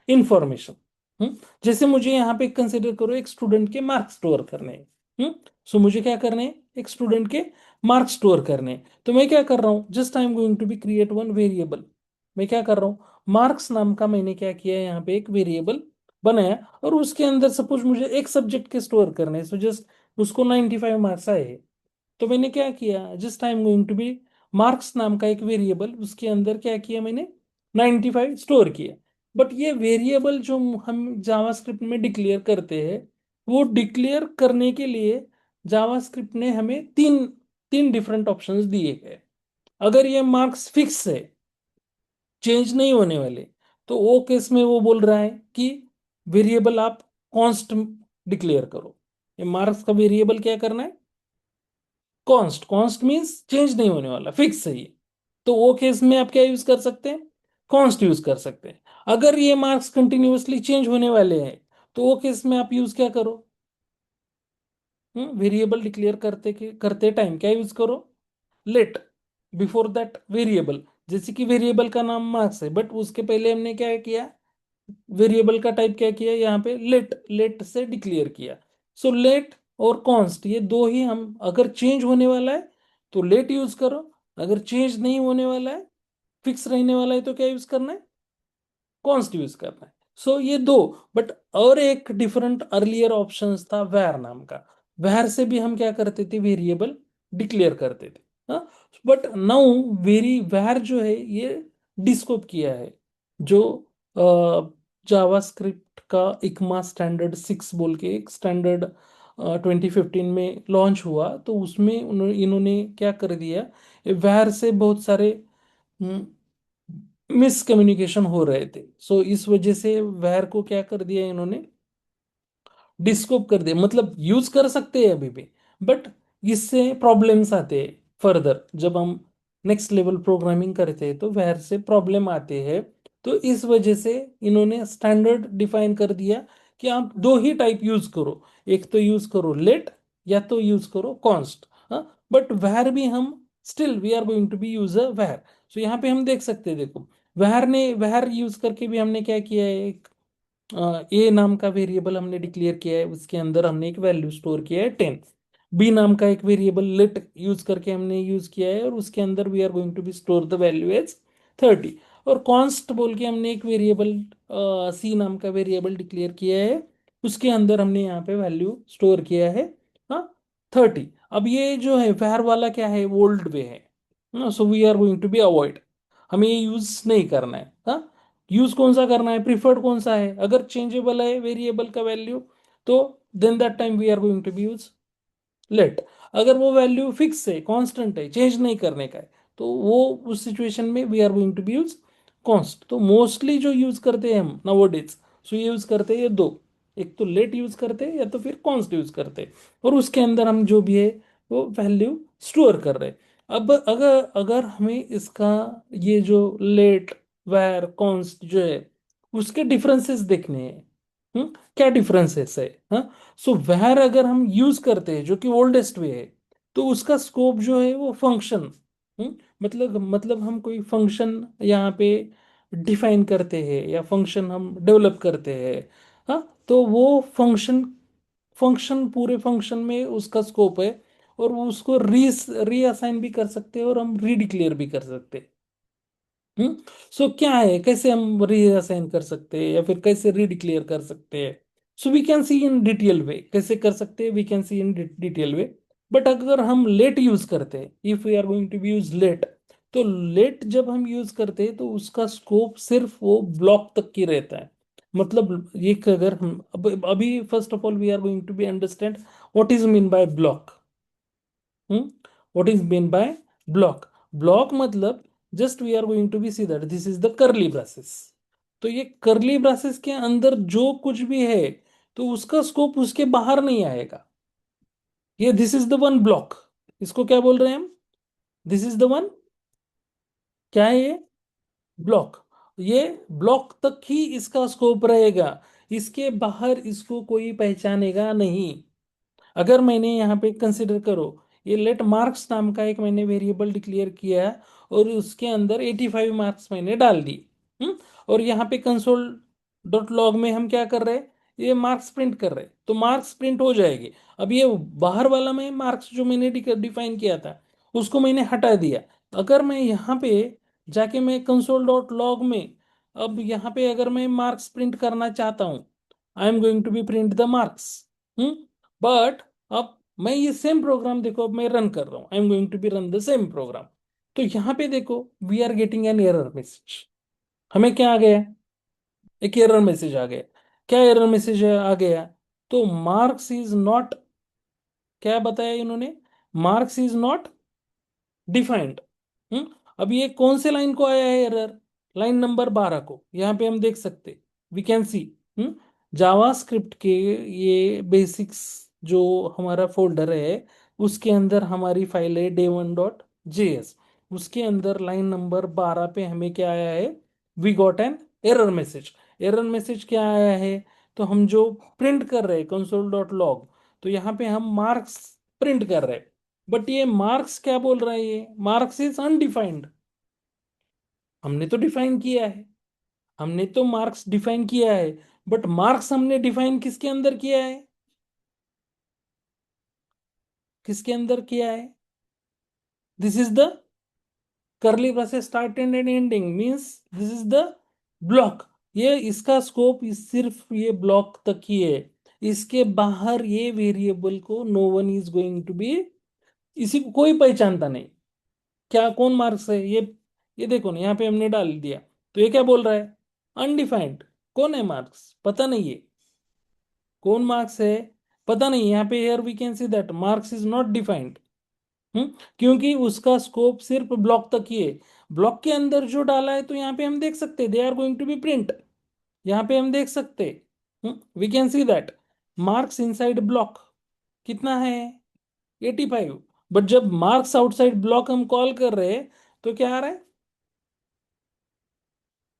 information. जैसे मुझे यहाँ पे कंसिडर करो एक स्टूडेंट के मार्क्स स्टोर करने हैं। सो मुझे क्या करने हैं, एक स्टूडेंट के मार्क्स स्टोर करने हैं। तो मैं क्या कर रहा हूँ, just I am going to be create one variable. मैं क्या कर रहा हूँ, मार्क्स नाम का मैंने क्या किया, यहाँ पे एक वेरिएबल बनाया, और उसके अंदर सपोज मुझे एक सब्जेक्ट के स्टोर करने हैं। सो जस्ट उसको 95 मार्क्स आए हैं, तो मैंने क्या किया, just I am going to be marks नाम का एक वेरिएबल, उसके अंदर क्या किया मैंने, 95 स्टोर किया। बट ये वेरिएबल जो हम जावास्क्रिप्ट में डिक्लेयर करते हैं, वो डिक्लेयर करने के लिए जावास्क्रिप्ट ने हमें तीन तीन डिफरेंट ऑप्शंस दिए हैं। अगर ये मार्क्स फिक्स है, चेंज नहीं होने वाले, तो वो केस में वो बोल रहा है कि वेरिएबल आप कॉन्स्ट डिक्लेयर करो। ये मार्क्स का वेरिएबल क्या करना है, कॉन्स्ट। कॉन्स्ट मीन्स चेंज नहीं होने वाला, फिक्स है ये। तो वो केस में आप क्या यूज कर सकते हैं, कॉन्स्ट यूज कर सकते हैं। अगर ये मार्क्स कंटिन्यूअसली चेंज होने वाले हैं, तो वो केस में आप यूज क्या करो, वेरिएबल डिक्लेयर करते टाइम क्या यूज करो, लेट बिफोर दैट वेरिएबल। जैसे कि वेरिएबल का नाम मार्क्स है, बट उसके पहले हमने क्या किया, वेरिएबल का टाइप क्या किया, यहाँ पे लेट, लेट से डिक्लेयर किया। सो लेट और कॉन्स्ट, ये दो ही हम, अगर चेंज होने वाला है तो लेट यूज करो, अगर चेंज नहीं होने वाला है, फिक्स रहने वाला है, तो क्या यूज करना है, कॉन्स्ट यूज करना है। सो ये दो, बट और एक डिफरेंट अर्लियर ऑप्शंस था वैर नाम का। वैर से भी हम क्या करते थे, वेरिएबल डिक्लेयर करते थे। हाँ, बट नाउ वेरी वैर जो है ये डिस्कोप किया है, जो जावास्क्रिप्ट का इकमा स्टैंडर्ड 6 बोल के एक स्टैंडर्ड 2015 में लॉन्च हुआ, तो उसमें इन्होंने क्या कर दिया, वैर से बहुत सारे मिसकम्युनिकेशन हो रहे थे। सो इस वजह से वैर को क्या कर दिया इन्होंने, डिस्कोप कर दिया। मतलब यूज कर सकते हैं अभी भी, बट इससे प्रॉब्लम्स आते हैं फर्दर, जब हम नेक्स्ट लेवल प्रोग्रामिंग करते हैं तो वैर से प्रॉब्लम आते हैं। तो इस वजह से इन्होंने स्टैंडर्ड डिफाइन कर दिया कि आप दो ही टाइप यूज करो, एक तो यूज करो लेट या तो यूज करो कॉन्स्ट। हाँ, बट वैर भी हम still we are going to be use a var. So यहाँ पे हम देख सकते हैं, देखो वैर यूज करके भी हमने क्या किया है, एक ए नाम का वेरिएबल हमने डिक्लेयर किया है, उसके अंदर हमने एक वैल्यू स्टोर किया है 10। बी नाम का एक वेरिएबल लेट यूज करके हमने यूज किया है, और उसके अंदर we are going to be store the value as 30। और कॉन्स्ट बोल के हमने एक वेरिएबल सी नाम का वेरिएबल डिक्लेयर किया है, उसके अंदर हमने यहाँ पे वैल्यू स्टोर किया है, हाँ, 30। अब ये जो है वैर वाला क्या है, ओल्ड वे है, so we are going to be avoid, हमें ये यूज नहीं करना है। हाँ, यूज कौन सा करना है, प्रिफर्ड कौन सा है। अगर चेंजेबल है वेरिएबल का वैल्यू तो then that time we are going to be use let. अगर वो वैल्यू फिक्स है, कांस्टेंट है, चेंज नहीं करने का है, तो वो उस सिचुएशन में we are going to be use const. तो मोस्टली जो यूज करते हैं हम नाउअडेज, सो ये यूज करते हैं ये दो, एक तो लेट यूज करते हैं या तो फिर कॉन्स्ट यूज करते हैं, और उसके अंदर हम जो भी है वो वैल्यू स्टोर कर रहे हैं। अब अगर अगर हमें इसका ये जो लेट वैर कॉन्स्ट जो है उसके डिफरेंसेस देखने हैं, क्या डिफरेंसेस है। हाँ, सो वैर अगर हम यूज करते हैं जो कि ओल्डेस्ट वे है, तो उसका स्कोप जो है वो फंक्शन, मतलब हम कोई फंक्शन यहाँ पे डिफाइन करते हैं या फंक्शन हम डेवलप करते हैं। हाँ, तो वो फंक्शन फंक्शन पूरे फंक्शन में उसका स्कोप है, और वो उसको रीअसाइन भी कर सकते हैं और हम रीडिक्लेयर भी कर सकते हैं। सो क्या है, कैसे हम रीअसाइन कर सकते हैं या फिर कैसे रीडिक्लेयर कर सकते हैं। So we can see in detail way कैसे कर सकते हैं, we can see in detail way. But अगर हम लेट यूज करते हैं, if we are going to use let, तो लेट जब हम यूज करते हैं तो उसका स्कोप सिर्फ वो ब्लॉक तक की रहता है। मतलब ये कि अगर हम अभी first of all we are going to be understand what is mean by block. What is mean by block. Block मतलब just we are going to be see that this is the curly braces. तो ये करली braces के अंदर जो कुछ भी है तो उसका स्कोप उसके बाहर नहीं आएगा। ये this is the one block, इसको क्या बोल रहे हैं हम, दिस इज द वन, क्या है ये, ब्लॉक। ये ब्लॉक तक ही इसका स्कोप रहेगा, इसके बाहर इसको कोई पहचानेगा नहीं। अगर मैंने यहाँ पे कंसिडर करो, ये लेट मार्क्स नाम का एक मैंने वेरिएबल डिक्लेयर किया और उसके अंदर 85 मार्क्स मैंने डाल दिए। और यहाँ पे कंसोल डॉट लॉग में हम क्या कर रहे हैं, ये मार्क्स प्रिंट कर रहे हैं, तो मार्क्स प्रिंट हो जाएगी। अब ये बाहर वाला में मार्क्स जो मैंने डिफाइन किया था उसको मैंने हटा दिया। अगर मैं यहाँ पे जाके मैं कंसोल डॉट लॉग में, अब यहाँ पे अगर मैं मार्क्स प्रिंट करना चाहता हूँ, I am going to be print the marks. But अब मैं ये सेम प्रोग्राम देखो, अब मैं रन कर रहा हूं, I am going to be run the same program. तो यहां पे देखो we are getting an error message. हमें क्या आ गया, एक एरर मैसेज आ गया। क्या एरर मैसेज आ गया, तो मार्क्स इज नॉट, क्या बताया इन्होंने, मार्क्स इज नॉट डिफाइंड। अब ये कौन से लाइन को आया है एरर, लाइन नंबर 12 को। यहाँ पे हम देख सकते, वी कैन सी जावास्क्रिप्ट के ये बेसिक्स जो हमारा फोल्डर है उसके अंदर हमारी फाइल है day1.js। उसके अंदर लाइन नंबर 12 पे हमें क्या आया है, we got an error message. Error message क्या आया है, तो हम जो प्रिंट कर रहे हैं कंसोल डॉट लॉग, तो यहाँ पे हम मार्क्स प्रिंट कर रहे हैं। बट ये मार्क्स क्या बोल रहा है, ये मार्क्स इज अनडिफाइंड। हमने तो डिफाइन किया है, हमने तो मार्क्स डिफाइन किया है, बट मार्क्स हमने डिफाइन किसके अंदर किया है, किसके अंदर किया है, दिस इज द करली braces start and ending means this is the block. ये इसका स्कोप इस सिर्फ ये ब्लॉक तक ही है, इसके बाहर ये वेरिएबल को no one is going to be, इसी को कोई पहचानता नहीं। क्या कौन मार्क्स है ये देखो ना यहाँ पे हमने डाल दिया, तो ये क्या बोल रहा है, अनडिफाइंड। कौन है मार्क्स, पता नहीं है कौन मार्क्स है, पता नहीं। यहाँ पे here we can see that marks is not defined. क्योंकि उसका स्कोप सिर्फ ब्लॉक तक ही है। ब्लॉक के अंदर जो डाला है तो यहाँ पे हम देख सकते हैं they are going to be print. यहाँ पे हम देख सकते हैं, we can see that marks inside block कितना है, 85। बट जब मार्क्स आउटसाइड ब्लॉक हम कॉल कर रहे हैं तो क्या आ रहा है,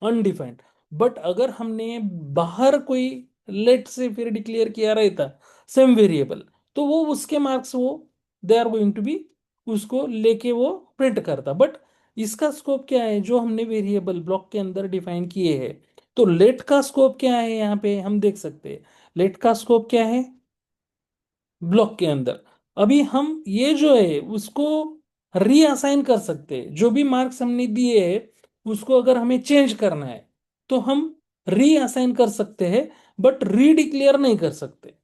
अनडिफाइंड। बट अगर हमने बाहर कोई लेट से फिर डिक्लेयर किया रहता सेम वेरिएबल, तो वो उसके मार्क्स वो they are going to be, उसको लेके वो प्रिंट करता। बट इसका स्कोप क्या है, जो हमने वेरिएबल ब्लॉक के अंदर डिफाइन किए हैं, तो लेट का स्कोप क्या है, यहाँ पे हम देख सकते हैं लेट का स्कोप क्या है ब्लॉक के अंदर। अभी हम ये जो है उसको रीअसाइन कर सकते हैं, जो भी मार्क्स हमने दिए हैं उसको अगर हमें चेंज करना है तो हम रीअसाइन कर सकते हैं, बट रीडिक्लेयर नहीं कर सकते।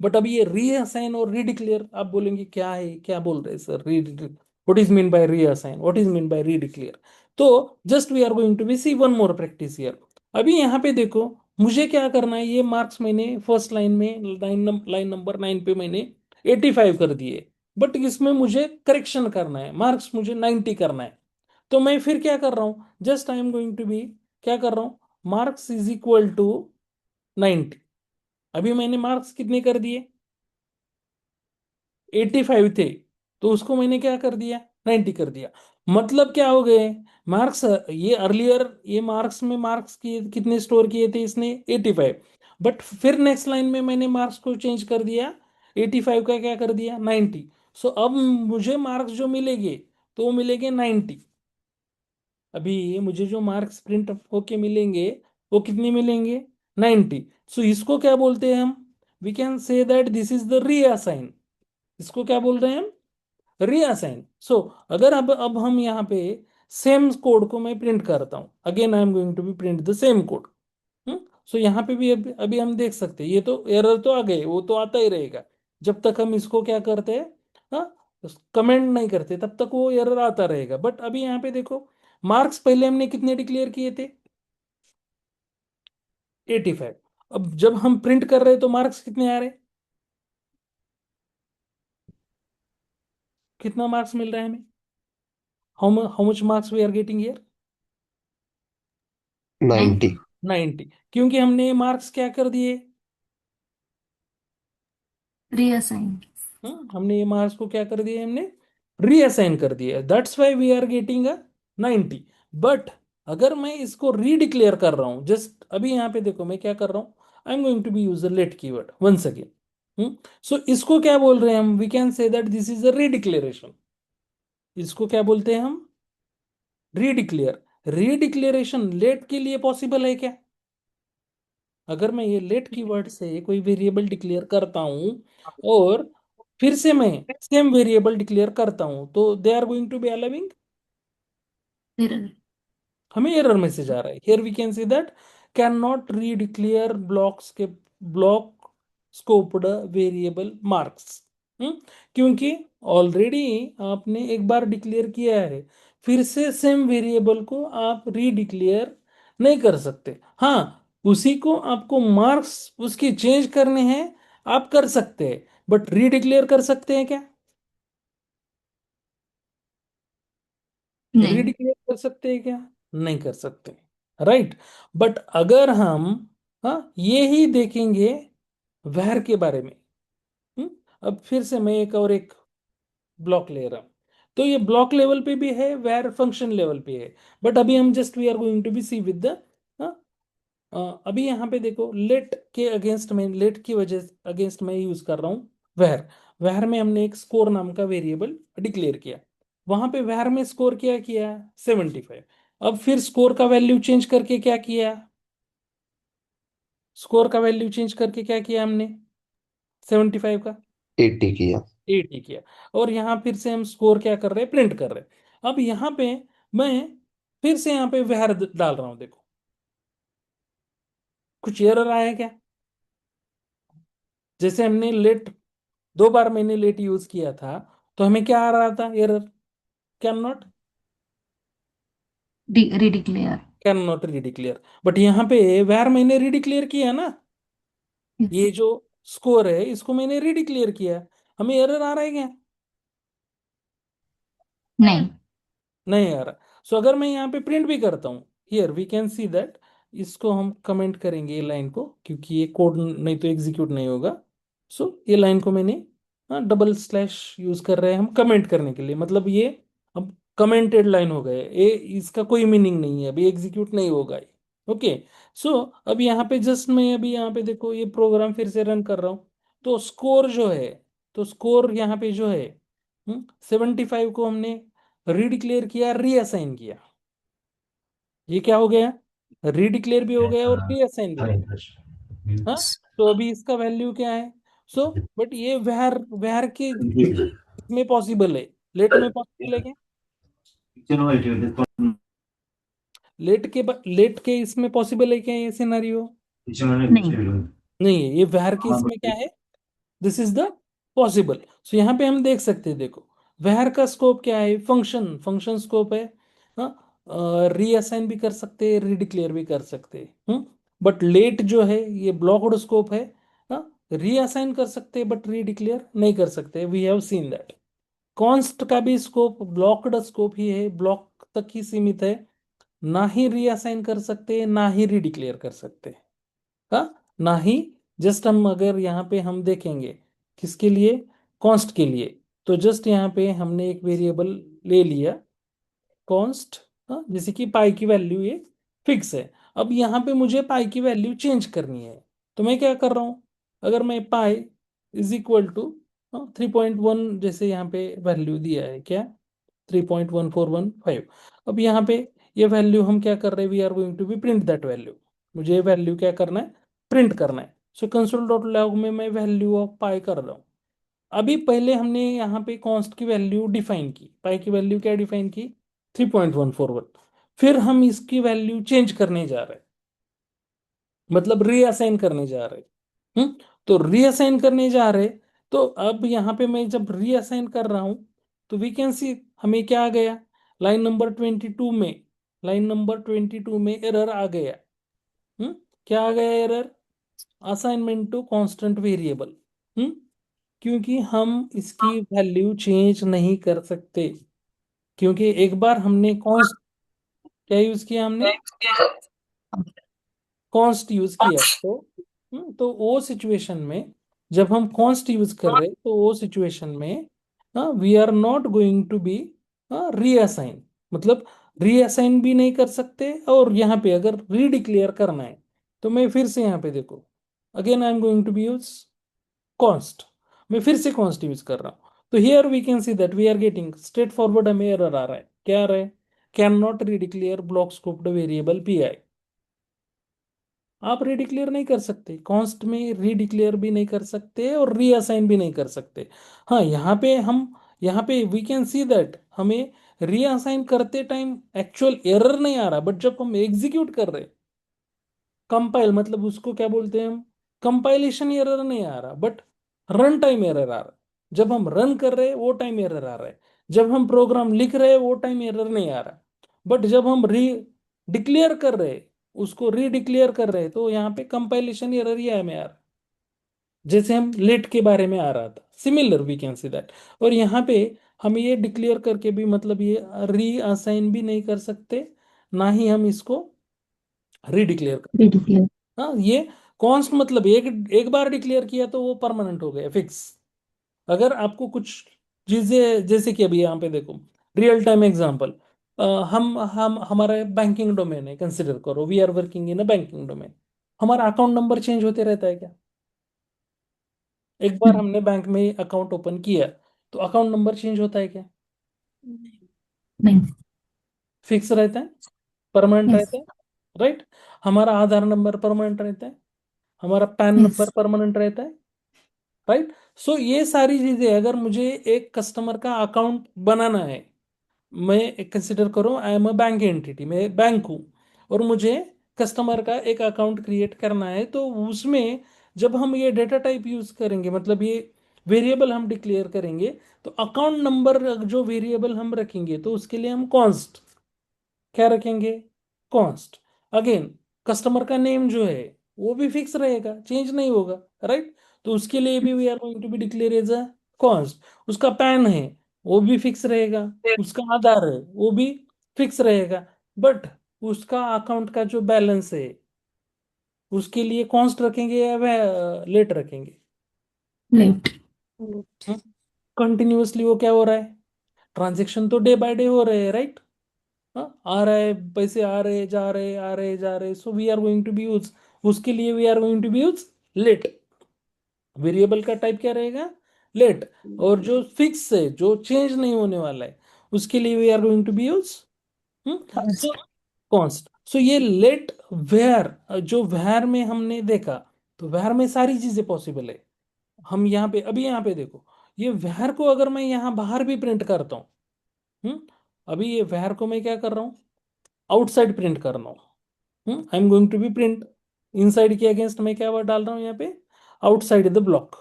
बट अभी ये रीअसाइन और रीडिक्लेयर, आप बोलेंगे क्या है, क्या बोल रहे हैं sir, re what is mean by reassign, what is mean by redeclare. तो just we are going to be see one more practice here. अभी यहाँ पे देखो मुझे क्या करना है, ये मार्क्स मैंने फर्स्ट लाइन में लाइन नंबर 9 पे मैंने 85 कर दिए, बट इसमें मुझे करेक्शन करना है, मार्क्स मुझे 90 करना है। तो मैं फिर क्या कर रहा हूँ, just I am going to be क्या कर रहा हूँ, मार्क्स इज इक्वल टू 90। अभी मैंने मार्क्स कितने कर दिए, 85 थे, तो उसको मैंने क्या कर दिया, 90 कर दिया। मतलब क्या हो गए मार्क्स, ये अर्लियर ये मार्क्स में मार्क्स कितने स्टोर किए थे इसने, 85, बट फिर नेक्स्ट लाइन में मैंने मार्क्स को चेंज कर दिया, 85 का क्या कर दिया, 90। सो अब मुझे मार्क्स जो मिलेंगे तो वो मिलेंगे 90। अभी मुझे जो मार्क्स प्रिंट होके मिलेंगे वो कितने मिलेंगे, 90। सो इसको क्या बोलते हैं हम, we can say that this is the reassign. इसको क्या बोल रहे हैं हम, रीअसाइन। सो अगर अब हम यहाँ पे सेम कोड को मैं प्रिंट करता हूँ, again I am going to be print the same code. So यहाँ पे भी अभी हम देख सकते हैं, ये तो एरर तो आ गए, वो तो आता ही रहेगा जब तक हम इसको क्या करते हैं, हाँ, कमेंट नहीं करते तब तक वो एरर आता रहेगा। बट अभी यहाँ पे देखो मार्क्स पहले हमने कितने डिक्लेयर किए थे, 85। अब जब हम प्रिंट कर रहे हैं तो मार्क्स कितने आ रहे, कितना मार्क्स मिल रहा है हमें, how much marks we are getting here, 90. 90। क्योंकि हमने मार्क्स क्या कर दिए, Reassign. हमने ये मार्क्स को क्या कर दिया, हमने रीअसाइन कर दिया, that's why we are getting a 90। But अगर मैं इसको रीडिक्लेयर कर रहा हूं, जस्ट अभी यहाँ पे देखो मैं क्या कर रहा हूं, I am going to be use the let keyword once again. So इसको क्या बोल रहे हैं हम, we can say that this is a redeclaration. इसको क्या बोलते हैं हम, रीडिक्लेयर। रीडिक्लेरेशन लेट के लिए पॉसिबल है क्या, अगर मैं ये लेट कीवर्ड से कोई वेरिएबल डिक्लेयर करता हूं और फिर से मैं सेम वेरिएबल डिक्लेयर करता हूं, तो they are going to be allowing, Error. हमें एरर मैसेज आ रहा है। Here we can see that can not redeclare blocks के ब्लॉक स्कोप्ड वेरिएबल मार्क्स, क्योंकि ऑलरेडी आपने एक बार डिक्लेयर किया है, फिर से सेम वेरिएबल को आप रीडिक्लेयर नहीं कर सकते। हाँ, उसी को आपको मार्क्स उसकी चेंज करने हैं, आप कर सकते हैं, बट रीडिक्लेयर कर सकते हैं क्या, नहीं. रीडिक्लेयर कर सकते हैं क्या, नहीं कर सकते, राइट। बट अगर हम, हाँ, ये ही देखेंगे वैर के बारे में, अब फिर से मैं एक ब्लॉक ले रहा हूं, तो ये ब्लॉक लेवल पे भी है, वैर फंक्शन लेवल पे है। बट अभी हम just we are going to be see with the, अभी यहाँ पे देखो लेट के अगेंस्ट में, लेट की वजह अगेंस्ट मैं यूज कर रहा हूँ वैर। वैर में हमने एक स्कोर नाम का वेरिएबल डिक्लेयर किया, वहां पे वैर में स्कोर क्या किया, 75। अब फिर स्कोर का वैल्यू चेंज करके क्या किया, स्कोर का वैल्यू चेंज करके क्या किया हमने, 75 का 80 किया. 80 किया। और यहाँ फिर से हम स्कोर क्या कर रहे हैं, प्रिंट कर रहे हैं। अब यहाँ पे मैं फिर से यहाँ पे वैर डाल रहा हूँ, देखो कुछ एरर आया क्या, जैसे हमने लेट 2 बार मैंने लेट यूज किया था, तो हमें क्या आ रहा था error, can not, Redeclare. Can not redeclare. But यहाँ पे वैर मैंने रीडिक्लेयर किया ना, Yes. ये जो स्कोर है इसको मैंने रीडिक्लेयर किया, हमें एरर आ रहा है क्या, नहीं. नहीं आ रहा। सो अगर मैं यहाँ पे प्रिंट भी करता हूँ, here we can see that, इसको हम कमेंट करेंगे ये लाइन को, क्योंकि ये कोड नहीं तो एग्जीक्यूट नहीं होगा। सो ये लाइन को मैंने, हाँ, डबल स्लैश यूज कर रहे हैं हम कमेंट करने के लिए, मतलब ये अब कमेंटेड लाइन हो गए, ये इसका कोई मीनिंग नहीं है, अभी एग्जीक्यूट नहीं होगा ये। ओके। सो अब यहाँ पे जस्ट मैं अभी यहाँ पे देखो ये प्रोग्राम फिर से रन कर रहा हूँ, तो स्कोर जो है, तो स्कोर यहाँ पे जो है 75 को हमने रीडिक्लेयर किया, रीअसाइन किया, ये क्या हो गया, रीडिक्लेयर भी हो गया और रीअसाइन भी हो गया। हाँ, तो अभी इसका वैल्यू क्या है, सो बट ये वैर वैर के में पॉसिबल है, लेट में पॉसिबल है क्या, लेट के इसमें पॉसिबल है क्या ये सिनेरियो, नहीं. नहीं है, ये वैर के इसमें क्या है, दिस इज द पॉसिबल। सो यहाँ पे हम देख सकते हैं, देखो वैर का स्कोप क्या है, फंक्शन, फंक्शन स्कोप है, हाँ, रीअसाइन भी कर सकते, रीडिक्लेयर भी कर सकते। बट लेट जो है ये ब्लॉक्ड स्कोप है। रीअसाइन कर सकते बट रीडिक्लेयर नहीं कर सकते, we have seen that. Const का भी स्कोप ब्लॉक्ड स्कोप ही है, ब्लॉक तक ही सीमित है, ना ही रीअसाइन कर सकते ना ही रीडिक्लेयर कर सकते। ना ही, जस्ट हम अगर यहाँ पे हम देखेंगे किसके लिए, कॉन्स्ट के लिए, तो जस्ट यहाँ पे हमने एक वेरिएबल ले लिया कॉन्स्ट, जैसे कि पाई की वैल्यू ये फिक्स है। अब यहाँ पे मुझे पाई की वैल्यू चेंज करनी है, तो मैं क्या कर रहा हूँ, अगर मैं पाई इज इक्वल टू 3.1, जैसे यहाँ पे वैल्यू दिया है क्या, 3.1415। अब यहाँ पे ये वैल्यू हम क्या कर रहे हैं, we are going to be print that value. मुझे ये वैल्यू क्या करना है, प्रिंट करना है। सो कंसोल डॉट लॉग में मैं वैल्यू ऑफ पाई कर रहा हूँ। अभी पहले हमने यहाँ पे कॉन्स्ट की वैल्यू डिफाइन की, पाई की वैल्यू क्या डिफाइन की, 3.141। फिर हम इसकी वैल्यू चेंज करने जा रहे हैं, मतलब रीअसाइन करने जा रहे हैं। तो रीअसाइन करने जा रहे, तो अब यहाँ पे मैं जब रीअसाइन कर रहा हूँ तो वी कैन सी हमें क्या आ गया, लाइन नंबर 22 में, लाइन नंबर 22 में एरर आ गया। क्या आ गया error, assignment to constant variable. क्योंकि हम इसकी वैल्यू चेंज नहीं कर सकते, क्योंकि एक बार हमने कॉन्स्ट क्या यूज किया, हमने कॉन्स्ट यूज किया। तो वो सिचुएशन में, जब हम कॉन्स्ट यूज कर रहे तो वो सिचुएशन में we are not going to be reassign, मतलब रीअसाइन भी नहीं कर सकते। और यहाँ पे अगर रीडिक्लेयर करना है तो मैं फिर से यहाँ पे देखो, again I am going to be use const, मैं फिर से कॉन्स्ट यूज कर रहा हूँ। तो here we can see that we are getting straight forward, हमें एरर आ रहा है, क्या आ रहा है, can not redeclare block scoped variable pi. आप रीडिक्लेयर नहीं कर सकते, कॉन्स्ट में रीडिक्लेयर भी नहीं कर सकते और रीअसाइन भी नहीं कर सकते। हाँ, यहाँ पे वी कैन सी दैट हमें रीअसाइन करते टाइम एक्चुअल एरर नहीं आ रहा, बट जब हम एग्जीक्यूट कर रहे, कंपाइल मतलब उसको क्या बोलते हैं हम, कंपाइलेशन एरर नहीं आ रहा, बट रन टाइम एरर आ रहा है। जब हम रन कर रहे हैं वो टाइम एरर आ रहा है, जब हम प्रोग्राम लिख रहे हैं वो टाइम एरर नहीं आ रहा। बट जब हम री डिक्लेयर कर रहे हैं, उसको रीडिक्लेयर कर रहे हैं, तो यहाँ पे कंपाइलेशन एरर ही हमें आ रहा है, जैसे हम लेट के बारे में आ रहा था, similar we can see that. और यहाँ पे हम ये डिक्लेयर करके भी, मतलब ये री असाइन भी नहीं कर सकते, ना ही हम इसको रीडिक्लेयर कर। Ridiculous. हाँ, ये कॉन्स्ट मतलब एक एक बार डिक्लेयर किया तो वो परमानेंट हो गया, फिक्स। अगर आपको कुछ चीजें, जैसे कि अभी यहाँ पे देखो, रियल टाइम एग्जांपल, हम हमारा बैंकिंग डोमेन है, कंसिडर करो we are working in a banking domain. हमारा अकाउंट नंबर चेंज होते रहता है क्या, एक बार हमने बैंक में अकाउंट ओपन किया तो अकाउंट नंबर चेंज होता है क्या, नहीं. फिक्स रहता है, परमानेंट Yes. रहता है, राइट। हमारा आधार नंबर परमानेंट रहता है, हमारा पैन Yes. नंबर परमानेंट रहता है, राइट। सो ये सारी चीजें, अगर मुझे एक कस्टमर का अकाउंट बनाना है, मैं कंसिडर करो I am a bank entity, मैं बैंक हूँ, और मुझे कस्टमर का एक अकाउंट क्रिएट करना है, तो उसमें जब हम ये डेटा टाइप यूज करेंगे, मतलब ये वेरिएबल हम डिक्लेयर करेंगे, तो अकाउंट नंबर जो वेरिएबल हम रखेंगे तो उसके लिए हम कॉन्स्ट क्या रखेंगे, कॉन्स्ट। अगेन कस्टमर का नेम जो है वो भी फिक्स रहेगा, चेंज नहीं होगा, राइट। तो उसके लिए भी we are going to be declare as a const. उसका पैन है वो भी फिक्स रहेगा, उसका आधार है वो भी फिक्स रहेगा, बट उसका अकाउंट का जो बैलेंस है उसके लिए कॉन्स्ट रखेंगे या वह लेट रखेंगे, Late. कंटिन्यूअसली वो क्या हो रहा है, ट्रांजेक्शन तो डे बाय डे हो रहे हैं, राइट। आ रहा है, पैसे आ रहे जा रहे आ रहे जा रहे, so we are going to be use, उसके लिए we are going to be use let. Variable का टाइप क्या रहेगा, लेट। और जो फिक्स है, जो चेंज नहीं होने वाला है, उसके लिए we are going to be use so const. So ये लेट वेयर, जो वेयर में हमने देखा, तो वेयर में सारी चीजें पॉसिबल है। हम यहाँ पे, अभी यहाँ पे देखो, ये वेयर को अगर मैं यहाँ बाहर भी प्रिंट करता हूँ, अभी ये वेयर को मैं क्या कर रहा हूँ, आउटसाइड प्रिंट कर रहा हूँ, I am going to be print inside के अगेंस्ट मैं क्या वर्ड डाल रहा हूँ यहाँ पे, आउटसाइड द ब्लॉक।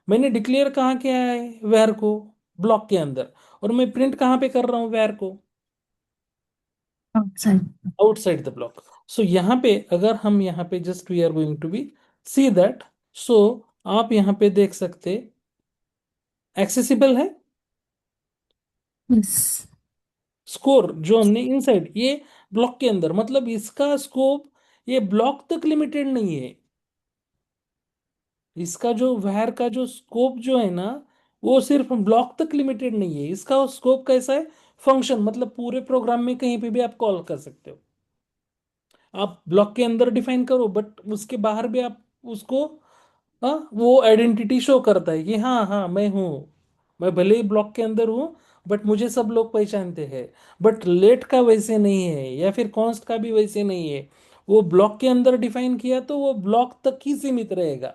मैंने डिक्लेयर कहाँ किया है, वेयर को ब्लॉक के अंदर, और मैं प्रिंट कहाँ पे कर रहा हूँ वेयर को, outside. outside the block. So यहाँ पे अगर हम यहाँ पे just we are going to be see that. So आप यहाँ पे देख सकते एक्सेसिबल है Yes. स्कोर जो हमने इनसाइड ये ब्लॉक के अंदर, मतलब इसका स्कोप ये ब्लॉक तक लिमिटेड नहीं है। इसका जो वैर का जो स्कोप जो है ना, वो सिर्फ ब्लॉक तक लिमिटेड नहीं है। इसका स्कोप कैसा है, फंक्शन, मतलब पूरे प्रोग्राम में कहीं पे भी आप कॉल कर सकते हो। आप ब्लॉक के अंदर डिफाइन करो बट उसके बाहर भी आप उसको, हाँ, वो आइडेंटिटी शो करता है कि हाँ हाँ मैं हूँ, मैं भले ही ब्लॉक के अंदर हूँ बट मुझे सब लोग पहचानते हैं। बट लेट का वैसे नहीं है या फिर कॉन्स्ट का भी वैसे नहीं है। वो ब्लॉक के अंदर डिफाइन किया तो वो ब्लॉक तक ही सीमित रहेगा,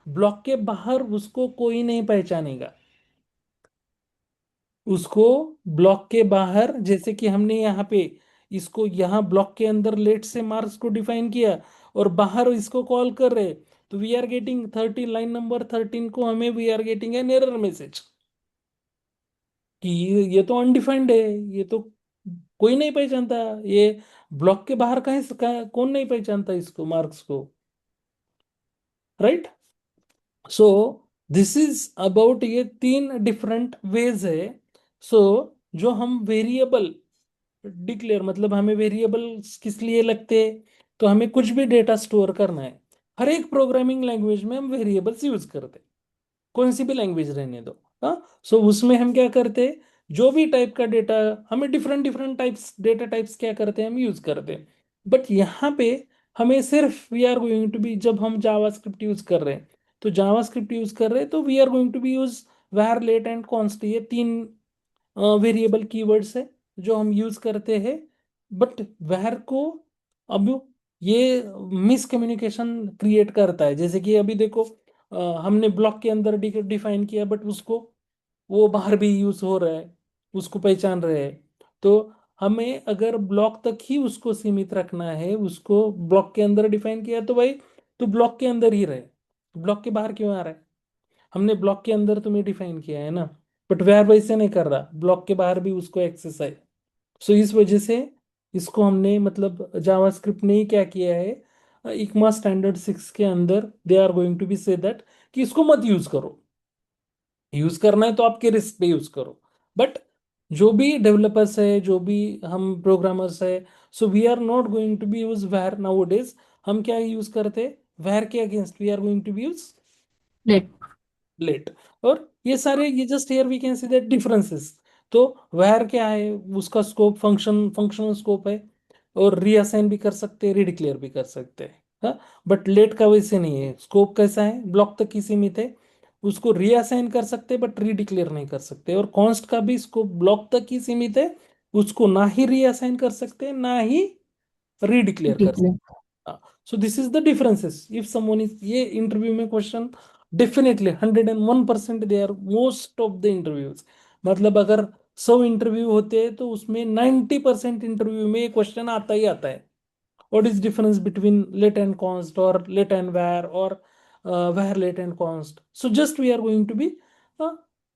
ब्लॉक के बाहर उसको कोई नहीं पहचानेगा। उसको ब्लॉक के बाहर, जैसे कि हमने यहाँ पे इसको यहाँ ब्लॉक के अंदर लेट से मार्क्स को डिफाइन किया और बाहर इसको कॉल कर रहे, तो we are getting 13, line number 13 को हमें we are getting an error message कि ये तो अनडिफाइंड है, ये तो कोई नहीं पहचानता, ये ब्लॉक के बाहर कौन नहीं पहचानता इसको, मार्क्स को, right. So this is about, ये तीन डिफरेंट वेज है। सो जो हम वेरिएबल डिक्लेयर, मतलब हमें वेरिएबल किस लिए लगते हैं, तो हमें कुछ भी डेटा स्टोर करना है। हर एक प्रोग्रामिंग लैंग्वेज में हम वेरिएबल्स यूज करते हैं, कौन सी भी लैंग्वेज रहने दो। हाँ, सो उसमें हम क्या करते हैं, जो भी टाइप का डेटा, हमें different different types data types क्या करते हैं, हम यूज करते हैं। बट यहाँ पे हमें सिर्फ we are going to be, जब हम जावास्क्रिप्ट यूज कर रहे हैं, तो जावास्क्रिप्ट यूज कर रहे हैं तो we are going to be use var let and const, ये तीन वेरिएबल कीवर्ड्स है जो हम यूज करते हैं। बट var को अब ये मिसकम्युनिकेशन क्रिएट करता है। जैसे कि अभी देखो, हमने ब्लॉक के अंदर डिफाइन किया बट उसको वो बाहर भी यूज हो रहा है, उसको पहचान रहे हैं। तो हमें अगर ब्लॉक तक ही उसको सीमित रखना है, उसको ब्लॉक के अंदर डिफाइन किया तो भाई तो ब्लॉक के अंदर ही रहे, ब्लॉक के बाहर क्यों आ रहा है। हमने ब्लॉक के अंदर तुम्हें डिफाइन किया है ना, बट वह वैसे नहीं कर रहा, ब्लॉक के बाहर भी उसको एक्सेस है। सो इस वजह से इसको हमने, मतलब जावास्क्रिप्ट ने ही क्या किया है, इकमा स्टैंडर्ड 6 के अंदर they are going to be say that कि इसको मत यूज करो, यूज करना है तो आपके रिस्क पे यूज करो। बट जो भी डेवलपर्स है, जो भी हम प्रोग्रामर्स है, so we are not going to be use var nowadays. हम क्या यूज करते, वैर के against we are going to be use Let. Let. और ये सारे, ये just here we can see that differences. तो वैर क्या है, उसका स्कोप फंक्शनल स्कोप है, और रीअसाइन भी कर सकते हैं, रीडिक्लेयर भी कर सकते हैं। हाँ, बट लेट का वैसे नहीं है, स्कोप कैसा है, ब्लॉक तक ही सीमित है, उसको रीअसाइन कर सकते हैं बट रीडिक्लेयर नहीं कर सकते। और कॉन्स्ट का भी स्कोप ब्लॉक तक ही सीमित है, उसको ना ही रीअसाइन कर सकते हैं ना ही रीडिक्लेयर कर सकते। Declare. So this is the differences. If someone is, ये इंटरव्यू में question definitely 101% they are most of the interviews, मतलब अगर 100 इंटरव्यू होते हैं तो उसमें 90% इंटरव्यू में ये क्वेश्चन आता ही आता है। What is difference between let and const और लेट एंड वैर और var let and const. So just we are going to be,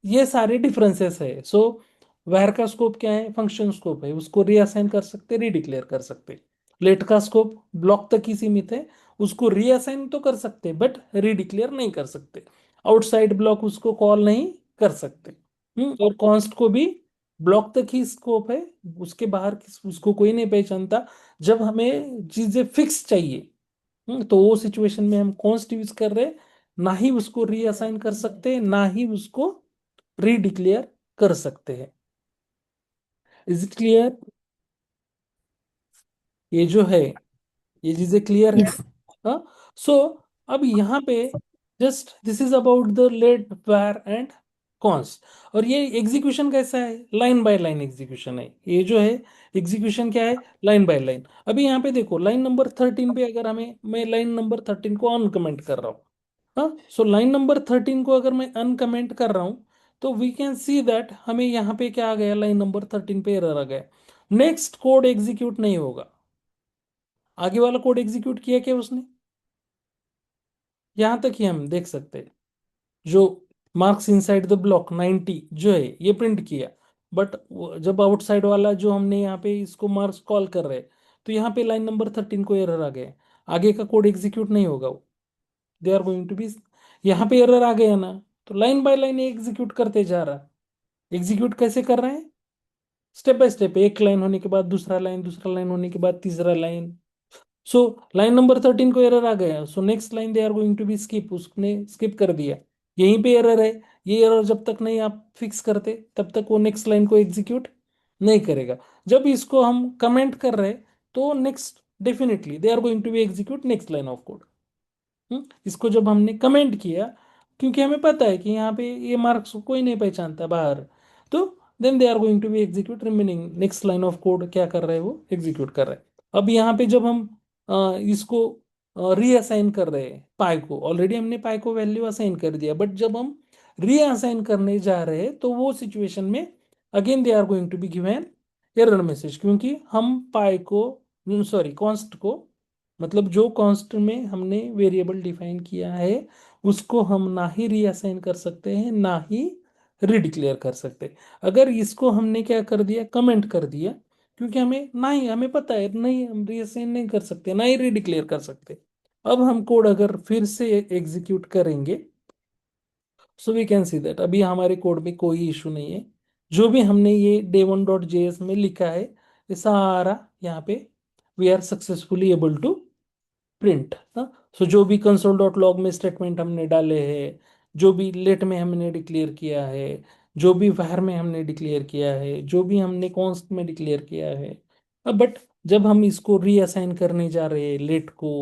ये सारे डिफरेंसेस है। सो वैर का स्कोप क्या है, फंक्शन स्कोप है, उसको रीअसाइन कर सकते, रीडिक्लेयर कर सकते। लेट का स्कोप ब्लॉक तक ही सीमित है, उसको रीअसाइन तो कर सकते बट रीडिक्लेयर नहीं कर सकते, आउटसाइड ब्लॉक उसको कॉल नहीं कर सकते। और कॉन्स्ट को भी ब्लॉक तक ही स्कोप है, उसके बाहर उसको कोई नहीं पहचानता। जब हमें चीजें फिक्स चाहिए, तो वो सिचुएशन में हम कॉन्स्ट यूज कर रहे, ना ही उसको रीअसाइन कर सकते ना ही उसको रीडिक्लेयर कर सकते हैं। इज इट क्लियर, ये जो है, ये चीजें क्लियर है। Yes. हाँ, सो अब यहाँ पे just this is about the let var and const. और ये एग्जीक्यूशन कैसा है, लाइन बाय लाइन एग्जीक्यूशन है। ये जो है एग्जीक्यूशन क्या है, लाइन बाय लाइन। अभी यहाँ पे देखो लाइन नंबर 13 पे, अगर हमें, मैं लाइन नंबर 13 को अनकमेंट कर रहा हूँ। हाँ, सो लाइन नंबर 13 को अगर मैं अनकमेंट कर रहा हूँ तो वी कैन सी दैट हमें यहाँ पे क्या आ गया, लाइन नंबर 13 पे एरर आ गया, नेक्स्ट कोड एग्जीक्यूट नहीं होगा। आगे वाला कोड एग्जीक्यूट किया क्या उसने, यहां तक ही हम देख सकते हैं। जो मार्क्स इनसाइड द ब्लॉक 90 जो है ये प्रिंट किया, बट जब आउटसाइड वाला जो हमने यहाँ पे इसको मार्क्स कॉल कर रहे हैं, तो यहाँ पे लाइन नंबर 13 को एरर आ गया, आगे का कोड एग्जीक्यूट नहीं होगा, वो they are going to be, यहाँ पे एरर आ गया ना, तो लाइन बाय लाइन एग्जीक्यूट करते जा रहा। एग्जीक्यूट कैसे कर रहे हैं? स्टेप बाय स्टेप, एक लाइन होने के बाद दूसरा लाइन, दूसरा लाइन होने के बाद तीसरा लाइन। सो लाइन नंबर 13 को एरर आ गया, so next line they are going to be skip, उसने स्किप कर दिया। यहीं पे एरर है, ये एरर जब तक नहीं आप फिक्स करते तब तक वो नेक्स्ट लाइन को एग्जीक्यूट नहीं करेगा। जब इसको हम कमेंट कर रहे तो next definitely they are going to be execute next line of code. इसको जब हमने कमेंट किया, क्योंकि हमें पता है कि यहाँ पे ये मार्क्स कोई नहीं पहचानता बाहर, तो then they are going to be execute remaining next line of code, क्या कर रहे हैं वो एग्जीक्यूट कर रहे हैं। अब यहाँ पे जब हम इसको रीअसाइन कर रहे हैं पाई को, ऑलरेडी हमने पाई को वैल्यू असाइन कर दिया, बट जब हम रीअसाइन करने जा रहे हैं तो वो सिचुएशन में again they are going to be given error message, क्योंकि हम पाई को, सॉरी कॉन्स्ट को, मतलब जो कॉन्स्ट में हमने वेरिएबल डिफाइन किया है उसको हम ना ही रीअसाइन कर सकते हैं ना ही रीडिक्लेयर कर सकते। अगर इसको हमने क्या कर दिया, कमेंट कर दिया, क्योंकि हमें ना ही, हमें पता है नहीं हम रीअसाइन नहीं कर सकते ना ही रीडिक्लेयर कर सकते। अब हम कोड अगर फिर से एग्जीक्यूट करेंगे, so we can see that अभी हमारे कोड में कोई इशू नहीं है। जो भी हमने ये day1.js में लिखा है ये सारा यहाँ पे we are successfully able to print. So जो भी console.log में स्टेटमेंट हमने डाले हैं, जो भी लेट में हमने डिक्लेयर किया है, जो भी var में हमने डिक्लेयर किया है, जो भी हमने कॉन्स्ट में डिक्लेयर किया है, बट जब हम इसको रीअसाइन करने जा रहे हैं लेट को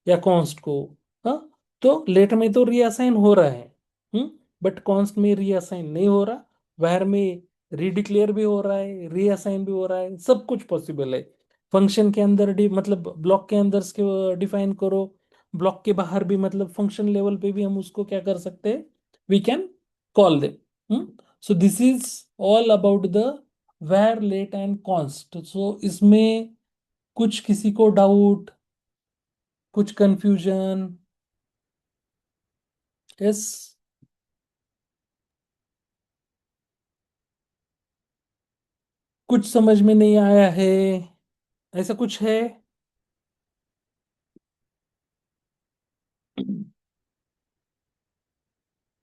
या कॉन्स्ट को, हाँ, तो लेट में तो रीअसाइन हो रहा है, बट कॉन्स्ट में रीअसाइन नहीं हो रहा, var में रीडिक्लेयर भी हो रहा है, रीअसाइन भी हो रहा है, सब कुछ पॉसिबल है। फंक्शन के अंदर मतलब ब्लॉक के अंदर के डिफाइन करो, ब्लॉक के बाहर भी, मतलब फंक्शन लेवल पे भी हम उसको क्या कर सकते हैं, we can call them. So this is all about the var let and const. So इसमें कुछ किसी को डाउट, कुछ कंफ्यूजन? यस, कुछ समझ में नहीं आया है, ऐसा कुछ है?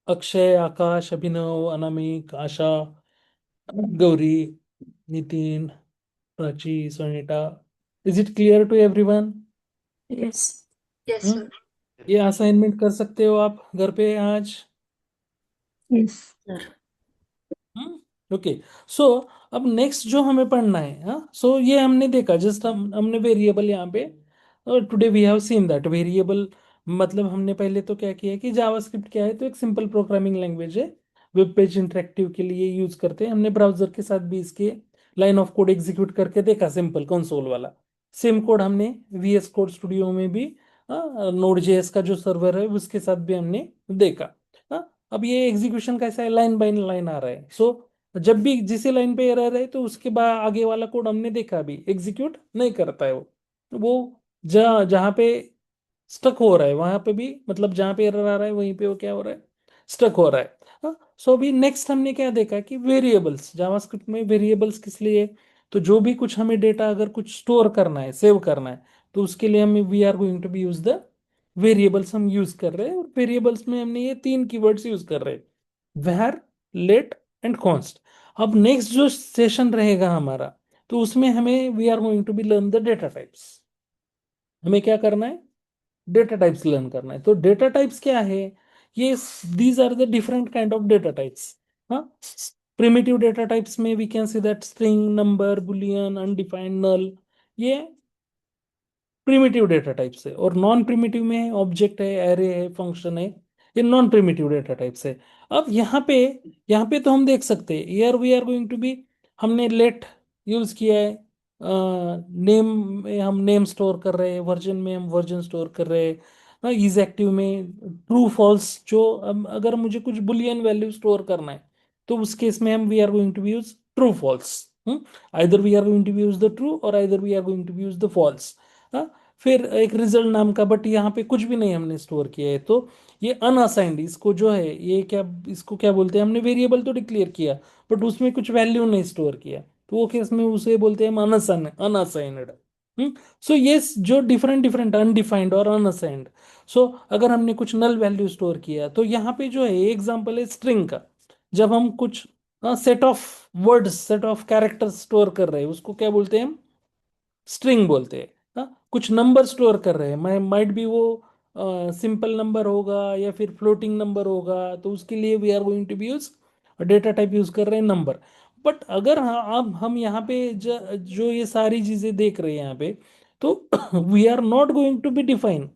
Akshay, Akash, Abhinav, Anamik, Asha, Gauri, Nitin, Prachi, Sonita, is it clear to everyone? Yes. Yes, hmm, sir. ये असाइनमेंट कर सकते हो आप घर पे आज? Yes, sir. ओके। सो अब नेक्स्ट जो हमें पढ़ना है, हाँ, सो ये हमने देखा, जस्ट हमने वेरिएबल यहाँ पे, today we have seen that variable, मतलब हमने पहले तो क्या किया कि जावास्क्रिप्ट क्या है, तो एक सिंपल प्रोग्रामिंग लैंग्वेज है, वेब पेज इंटरेक्टिव के लिए यूज करते हैं। हमने ब्राउजर के साथ भी इसके लाइन ऑफ कोड एग्जीक्यूट करके देखा, सिंपल कंसोल वाला। सेम कोड हमने VS कोड स्टूडियो में भी, नोड जेएस का जो सर्वर है उसके साथ भी हमने देखा। अब ये एग्जीक्यूशन कैसा है, लाइन बाय लाइन आ रहा है। सो जब भी जिस लाइन पे एरर है तो उसके बाद आगे वाला कोड हमने देखा, अभी एग्जीक्यूट नहीं करता है वो जहाँ जहाँ पे स्टक हो रहा है वहां पे भी, मतलब जहाँ पे एरर आ रहा है वहीं पे वो क्या हो रहा है, स्टक हो रहा है। सो अभी नेक्स्ट हमने क्या देखा कि वेरिएबल्स, जावास्क्रिप्ट में वेरिएबल्स किस लिए, तो जो भी कुछ हमें डेटा अगर कुछ स्टोर करना है, सेव करना है, तो उसके लिए हमें we are going to be use the variables हम यूज कर रहे हैं। और वेरिएबल्स में हमने ये 3 कीवर्ड्स यूज कर रहे हैं, var, let एंड const। अब नेक्स्ट जो सेशन रहेगा हमारा, तो उसमें हमें we are going to be learn the data types. हमें क्या करना है, डेटा टाइप्स लर्न करना है। तो डेटा टाइप्स क्या है, ये these are the different kind of data types. हाँ, प्रिमिटिव डेटा टाइप्स में we can see that string, number, boolean, undefined, null, ये प्रिमिटिव डेटा टाइप्स है। और नॉन प्रिमिटिव में ऑब्जेक्ट है, एरे है, फंक्शन है, ये नॉन प्रिमिटिव डेटा टाइप्स है। अब यहाँ पे तो हम देख सकते हैं, here we are going to be, हमने लेट यूज किया है, नेम में हम नेम स्टोर कर रहे हैं, वर्जन में हम वर्जन स्टोर कर रहे हैं, इज एक्टिव में ट्रू फॉल्स, जो अगर मुझे कुछ बुलियन वैल्यू स्टोर करना है तो उस केस में हम we are going to use true false, either we are going to use the true और either we are going to use the false. फिर एक रिजल्ट नाम का, बट यहाँ पे कुछ भी नहीं हमने स्टोर किया है, तो ये अनअसाइंड, इसको जो है ये क्या, इसको क्या बोलते हैं, हमने वेरिएबल तो डिक्लेयर किया बट उसमें कुछ वैल्यू नहीं स्टोर किया, तो वो केस में उसे बोलते हैं अनअसाइंड। सो ये जो डिफरेंट डिफरेंट अनडिफाइंड और अनअसाइंड। सो अगर हमने कुछ नल वैल्यू स्टोर किया तो यहाँ पे जो है एग्जांपल है स्ट्रिंग का, जब हम कुछ set of words, set of characters store कर रहे हैं उसको क्या बोलते हैं हम, स्ट्रिंग बोलते हैं। कुछ नंबर स्टोर कर रहे हैं, मैं माइट बी वो सिंपल नंबर होगा या फिर फ्लोटिंग नंबर होगा, तो उसके लिए we are going to be use data type use कर रहे हैं नंबर। बट अगर हाँ अब हम यहाँ पे जो ये सारी चीजें देख रहे हैं यहाँ पे, तो we are not going to be define,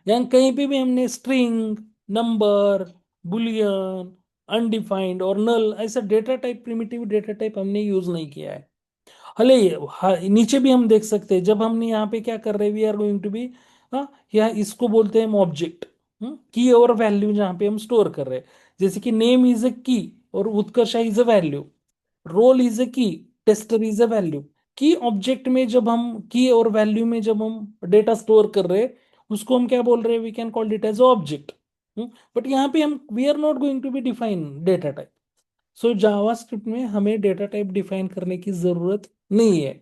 यहाँ कहीं पे भी हमने स्ट्रिंग, नंबर, बुलियन, अनडिफाइंड और नल ऐसा data type, primitive data type हमने यूज नहीं किया है। हले नीचे भी हम देख सकते हैं, जब हमने यहाँ पे क्या कर रहे हैं, we are going to be, हाँ, या इसको बोलते हैं हम ऑब्जेक्ट, की और वैल्यू जहाँ पे हम स्टोर कर रहे हैं, जैसे कि नेम इज अ की और Utkarsha is a value, role is a key, tester is a value. Key object में जब हम, की और वैल्यू में जब हम डेटा स्टोर कर रहे हैं, उसको हम क्या बोल रहे हैं, we can call it as object. But यहाँ पे हम, we are not going to be define data type. So JavaScript में हमें डेटा टाइप डिफाइन करने की जरूरत नहीं है,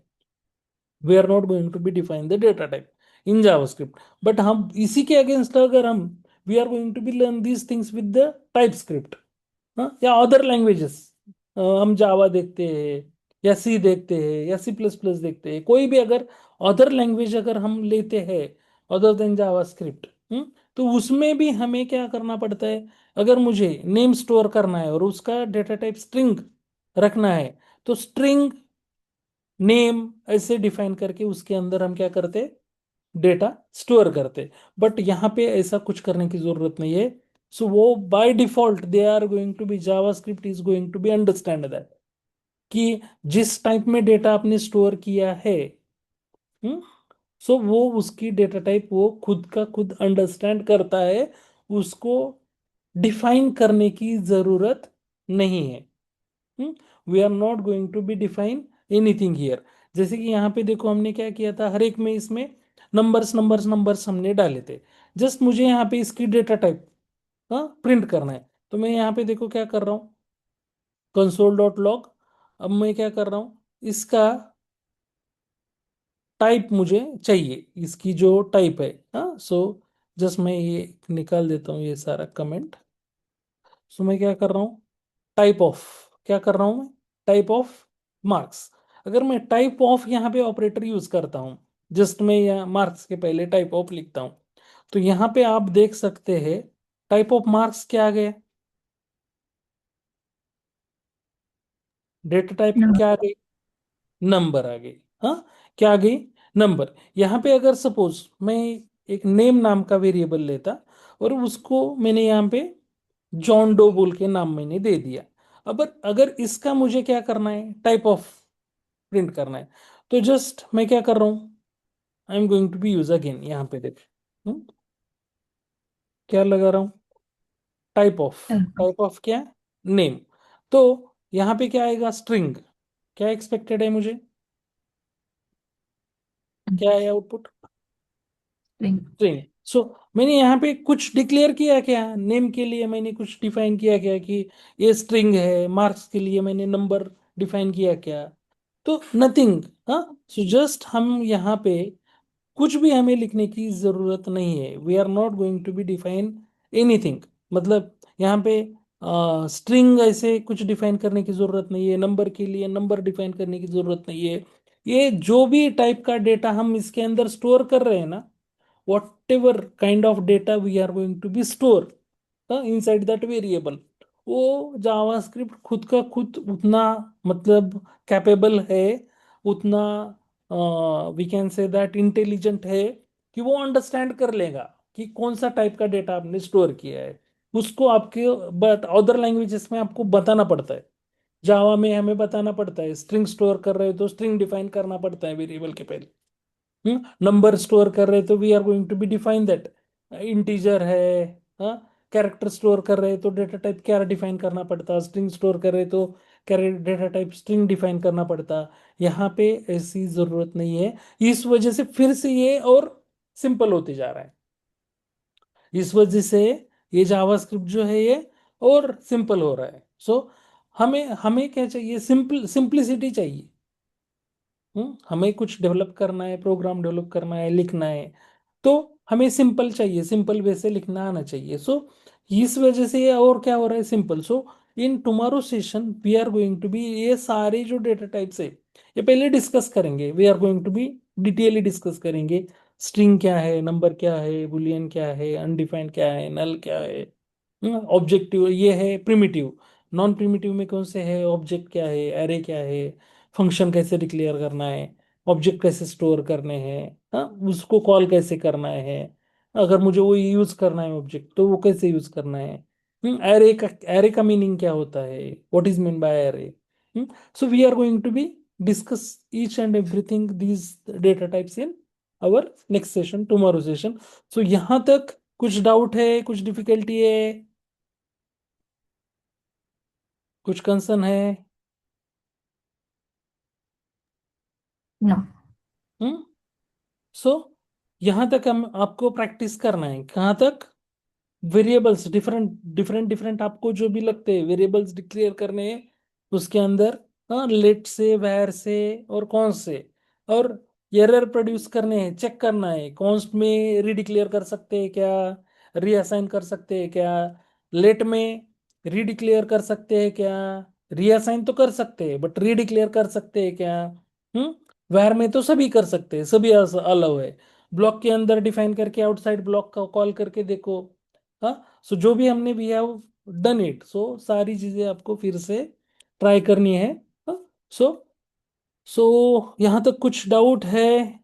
we are not going to be define the data type in JavaScript. But हम इसी के अगेंस्ट अगर हम, we are going to be learn these things with the TypeScript, या अदर लैंग्वेजेस, हम जावा देखते हैं या सी देखते हैं या सी प्लस प्लस देखते हैं, कोई भी अगर अदर लैंग्वेज अगर हम लेते हैं अदर देन जावा स्क्रिप्ट, तो उसमें भी हमें क्या करना पड़ता है, अगर मुझे नेम स्टोर करना है और उसका डेटा टाइप स्ट्रिंग रखना है, तो स्ट्रिंग नेम ऐसे डिफाइन करके उसके अंदर हम क्या करते, डेटा स्टोर करते। बट यहाँ पे ऐसा कुछ करने की जरूरत नहीं है। सो वो by default they are going to be, JavaScript is going to be understand that कि जिस टाइप में डेटा आपने स्टोर किया है, सो वो उसकी डेटा टाइप वो खुद का खुद अंडरस्टैंड करता है, उसको डिफाइन करने की जरूरत नहीं है। We are not going to be define anything here. जैसे कि यहाँ पे देखो हमने क्या किया था, हर एक में इसमें नंबर्स नंबर्स नंबर्स हमने डाले थे, जस्ट मुझे यहाँ पे इसकी डेटा टाइप प्रिंट करना है, तो मैं यहाँ पे देखो क्या कर रहा हूँ, कंसोल डॉट लॉग। अब मैं क्या कर रहा हूँ, इसका टाइप मुझे चाहिए, इसकी जो टाइप है, सो जस्ट मैं ये निकाल देता हूँ ये सारा कमेंट। सो मैं क्या कर रहा हूँ, टाइप ऑफ, क्या कर रहा हूँ मैं, टाइप ऑफ मार्क्स। अगर मैं टाइप ऑफ यहाँ पे ऑपरेटर यूज करता हूँ, जस्ट मैं यहाँ मार्क्स के पहले टाइप ऑफ लिखता हूँ, तो यहाँ पे आप देख सकते हैं टाइप ऑफ मार्क्स क्या आ गया, डेटा टाइप No. क्या आ गई, नंबर आ गई। हाँ, क्या आ गई, नंबर। यहाँ पे अगर सपोज मैं एक नेम नाम का वेरिएबल लेता और उसको मैंने यहाँ पे जॉन डो बोल के नाम मैंने दे दिया, अब अगर इसका मुझे क्या करना है, टाइप ऑफ प्रिंट करना है, तो जस्ट मैं क्या कर रहा हूँ, I am going to be use again, यहाँ पे देख, क्या लगा रहा हूँ, टाइप ऑफ, टाइप ऑफ क्या, नेम। तो यहाँ पे क्या आएगा, स्ट्रिंग, क्या एक्सपेक्टेड है मुझे, क्या है आउटपुट, String. स्ट्रिंग। सो मैंने यहाँ पे कुछ डिक्लेयर किया क्या, नेम के लिए मैंने कुछ डिफाइन किया क्या कि ये स्ट्रिंग है, मार्क्स के लिए मैंने नंबर डिफाइन किया क्या, तो नथिंग। हाँ, सो जस्ट हम यहाँ पे कुछ भी हमें लिखने की जरूरत नहीं है, we are not going to be define anything. मतलब यहाँ पे स्ट्रिंग ऐसे कुछ डिफाइन करने की जरूरत नहीं है, नंबर के लिए नंबर डिफाइन करने की जरूरत नहीं है। ये जो भी टाइप का डेटा हम इसके अंदर स्टोर कर रहे हैं ना, whatever kind of data we are going to be store inside that variable, वो जावास्क्रिप्ट खुद का खुद उतना, मतलब कैपेबल है, उतना we can say that intelligent है कि वो अंडरस्टैंड कर लेगा कि कौन सा टाइप का डेटा आपने स्टोर किया है, उसको आपके, बट अदर लैंग्वेजेस में आपको बताना पड़ता है, जावा में हमें बताना पड़ता है, स्ट्रिंग स्टोर कर रहे हो तो स्ट्रिंग डिफाइन करना पड़ता है वेरिएबल के पहले, नंबर स्टोर कर रहे तो we are going to be define that integer है, हाँ, कैरेक्टर स्टोर कर रहे तो डेटा टाइप क्या डिफाइन करना पड़ता है, स्ट्रिंग स्टोर कर रहे तो डेटा टाइप स्ट्रिंग डिफाइन करना पड़ता। यहाँ पे ऐसी जरूरत नहीं है, इस वजह से फिर से ये और सिंपल होते जा रहा है। इस वजह से ये जावास्क्रिप्ट जो है ये और सिंपल हो रहा है। सो हमें हमें क्या चाहिए, सिंप्लिसिटी चाहिए। हमें कुछ डेवलप करना है, प्रोग्राम डेवलप करना है, लिखना है, तो हमें सिंपल चाहिए, सिंपल वे से लिखना आना चाहिए। सो इस वजह से ये और क्या हो रहा है, simple. So in tomorrow session we are going to be, ये सारे जो डेटा टाइप्स है ये पहले डिस्कस करेंगे। We are going to be detailly discuss करेंगे। स्ट्रिंग क्या है, नंबर क्या है, बुलियन क्या है, अनडिफाइंड क्या है, नल क्या है, ऑब्जेक्टिव ये है, प्रिमिटिव नॉन प्रिमिटिव में कौन से है, ऑब्जेक्ट क्या है, एरे क्या है, फंक्शन कैसे डिक्लेयर करना है, ऑब्जेक्ट कैसे स्टोर करने हैं, हाँ उसको कॉल कैसे करना है, अगर मुझे वो यूज करना है ऑब्जेक्ट तो वो कैसे यूज करना है, एरे का मीनिंग क्या होता है, what is mean by array. So we are going to be discuss each and everything these data types in our next session, tomorrow session. So यहाँ तक कुछ डाउट है, कुछ डिफिकल्टी है, कुछ कंसर्न है? No. हम्म सो यहाँ तक हम आपको प्रैक्टिस करना है, कहाँ तक, वेरिएबल्स डिफरेंट डिफरेंट डिफरेंट आपको जो भी लगते हैं वेरिएबल्स डिक्लेयर करने हैं उसके अंदर, हाँ लेट से, वेर से और कौन से, और एरर प्रोड्यूस करने हैं, चेक करना है कॉन्स्ट में रीडिक्लेयर कर सकते हैं क्या, रीअसाइन कर सकते हैं क्या, लेट में रीडिक्लेयर कर सकते हैं क्या, रीअसाइन तो कर सकते हैं बट रीडिक्लेयर कर सकते हैं क्या, वेर में तो सभी कर सकते हैं, सभी अलाउ है। ब्लॉक के अंदर डिफाइन करके आउटसाइड ब्लॉक का कॉल करके देखो। हाँ सो जो भी हमने भी है डन इट, सो सारी चीजें आपको फिर से ट्राई करनी है। सो सो यहाँ तक कुछ डाउट है?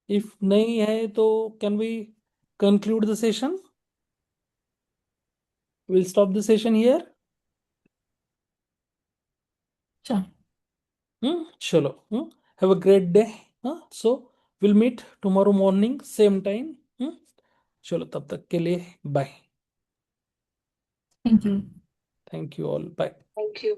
इफ नहीं है तो can we conclude the session, will stop the session here. Sure. चलो, have a great day. So will meet tomorrow morning same time. चलो तब तक के लिए bye. Thank you. Thank you all, bye. Thank you.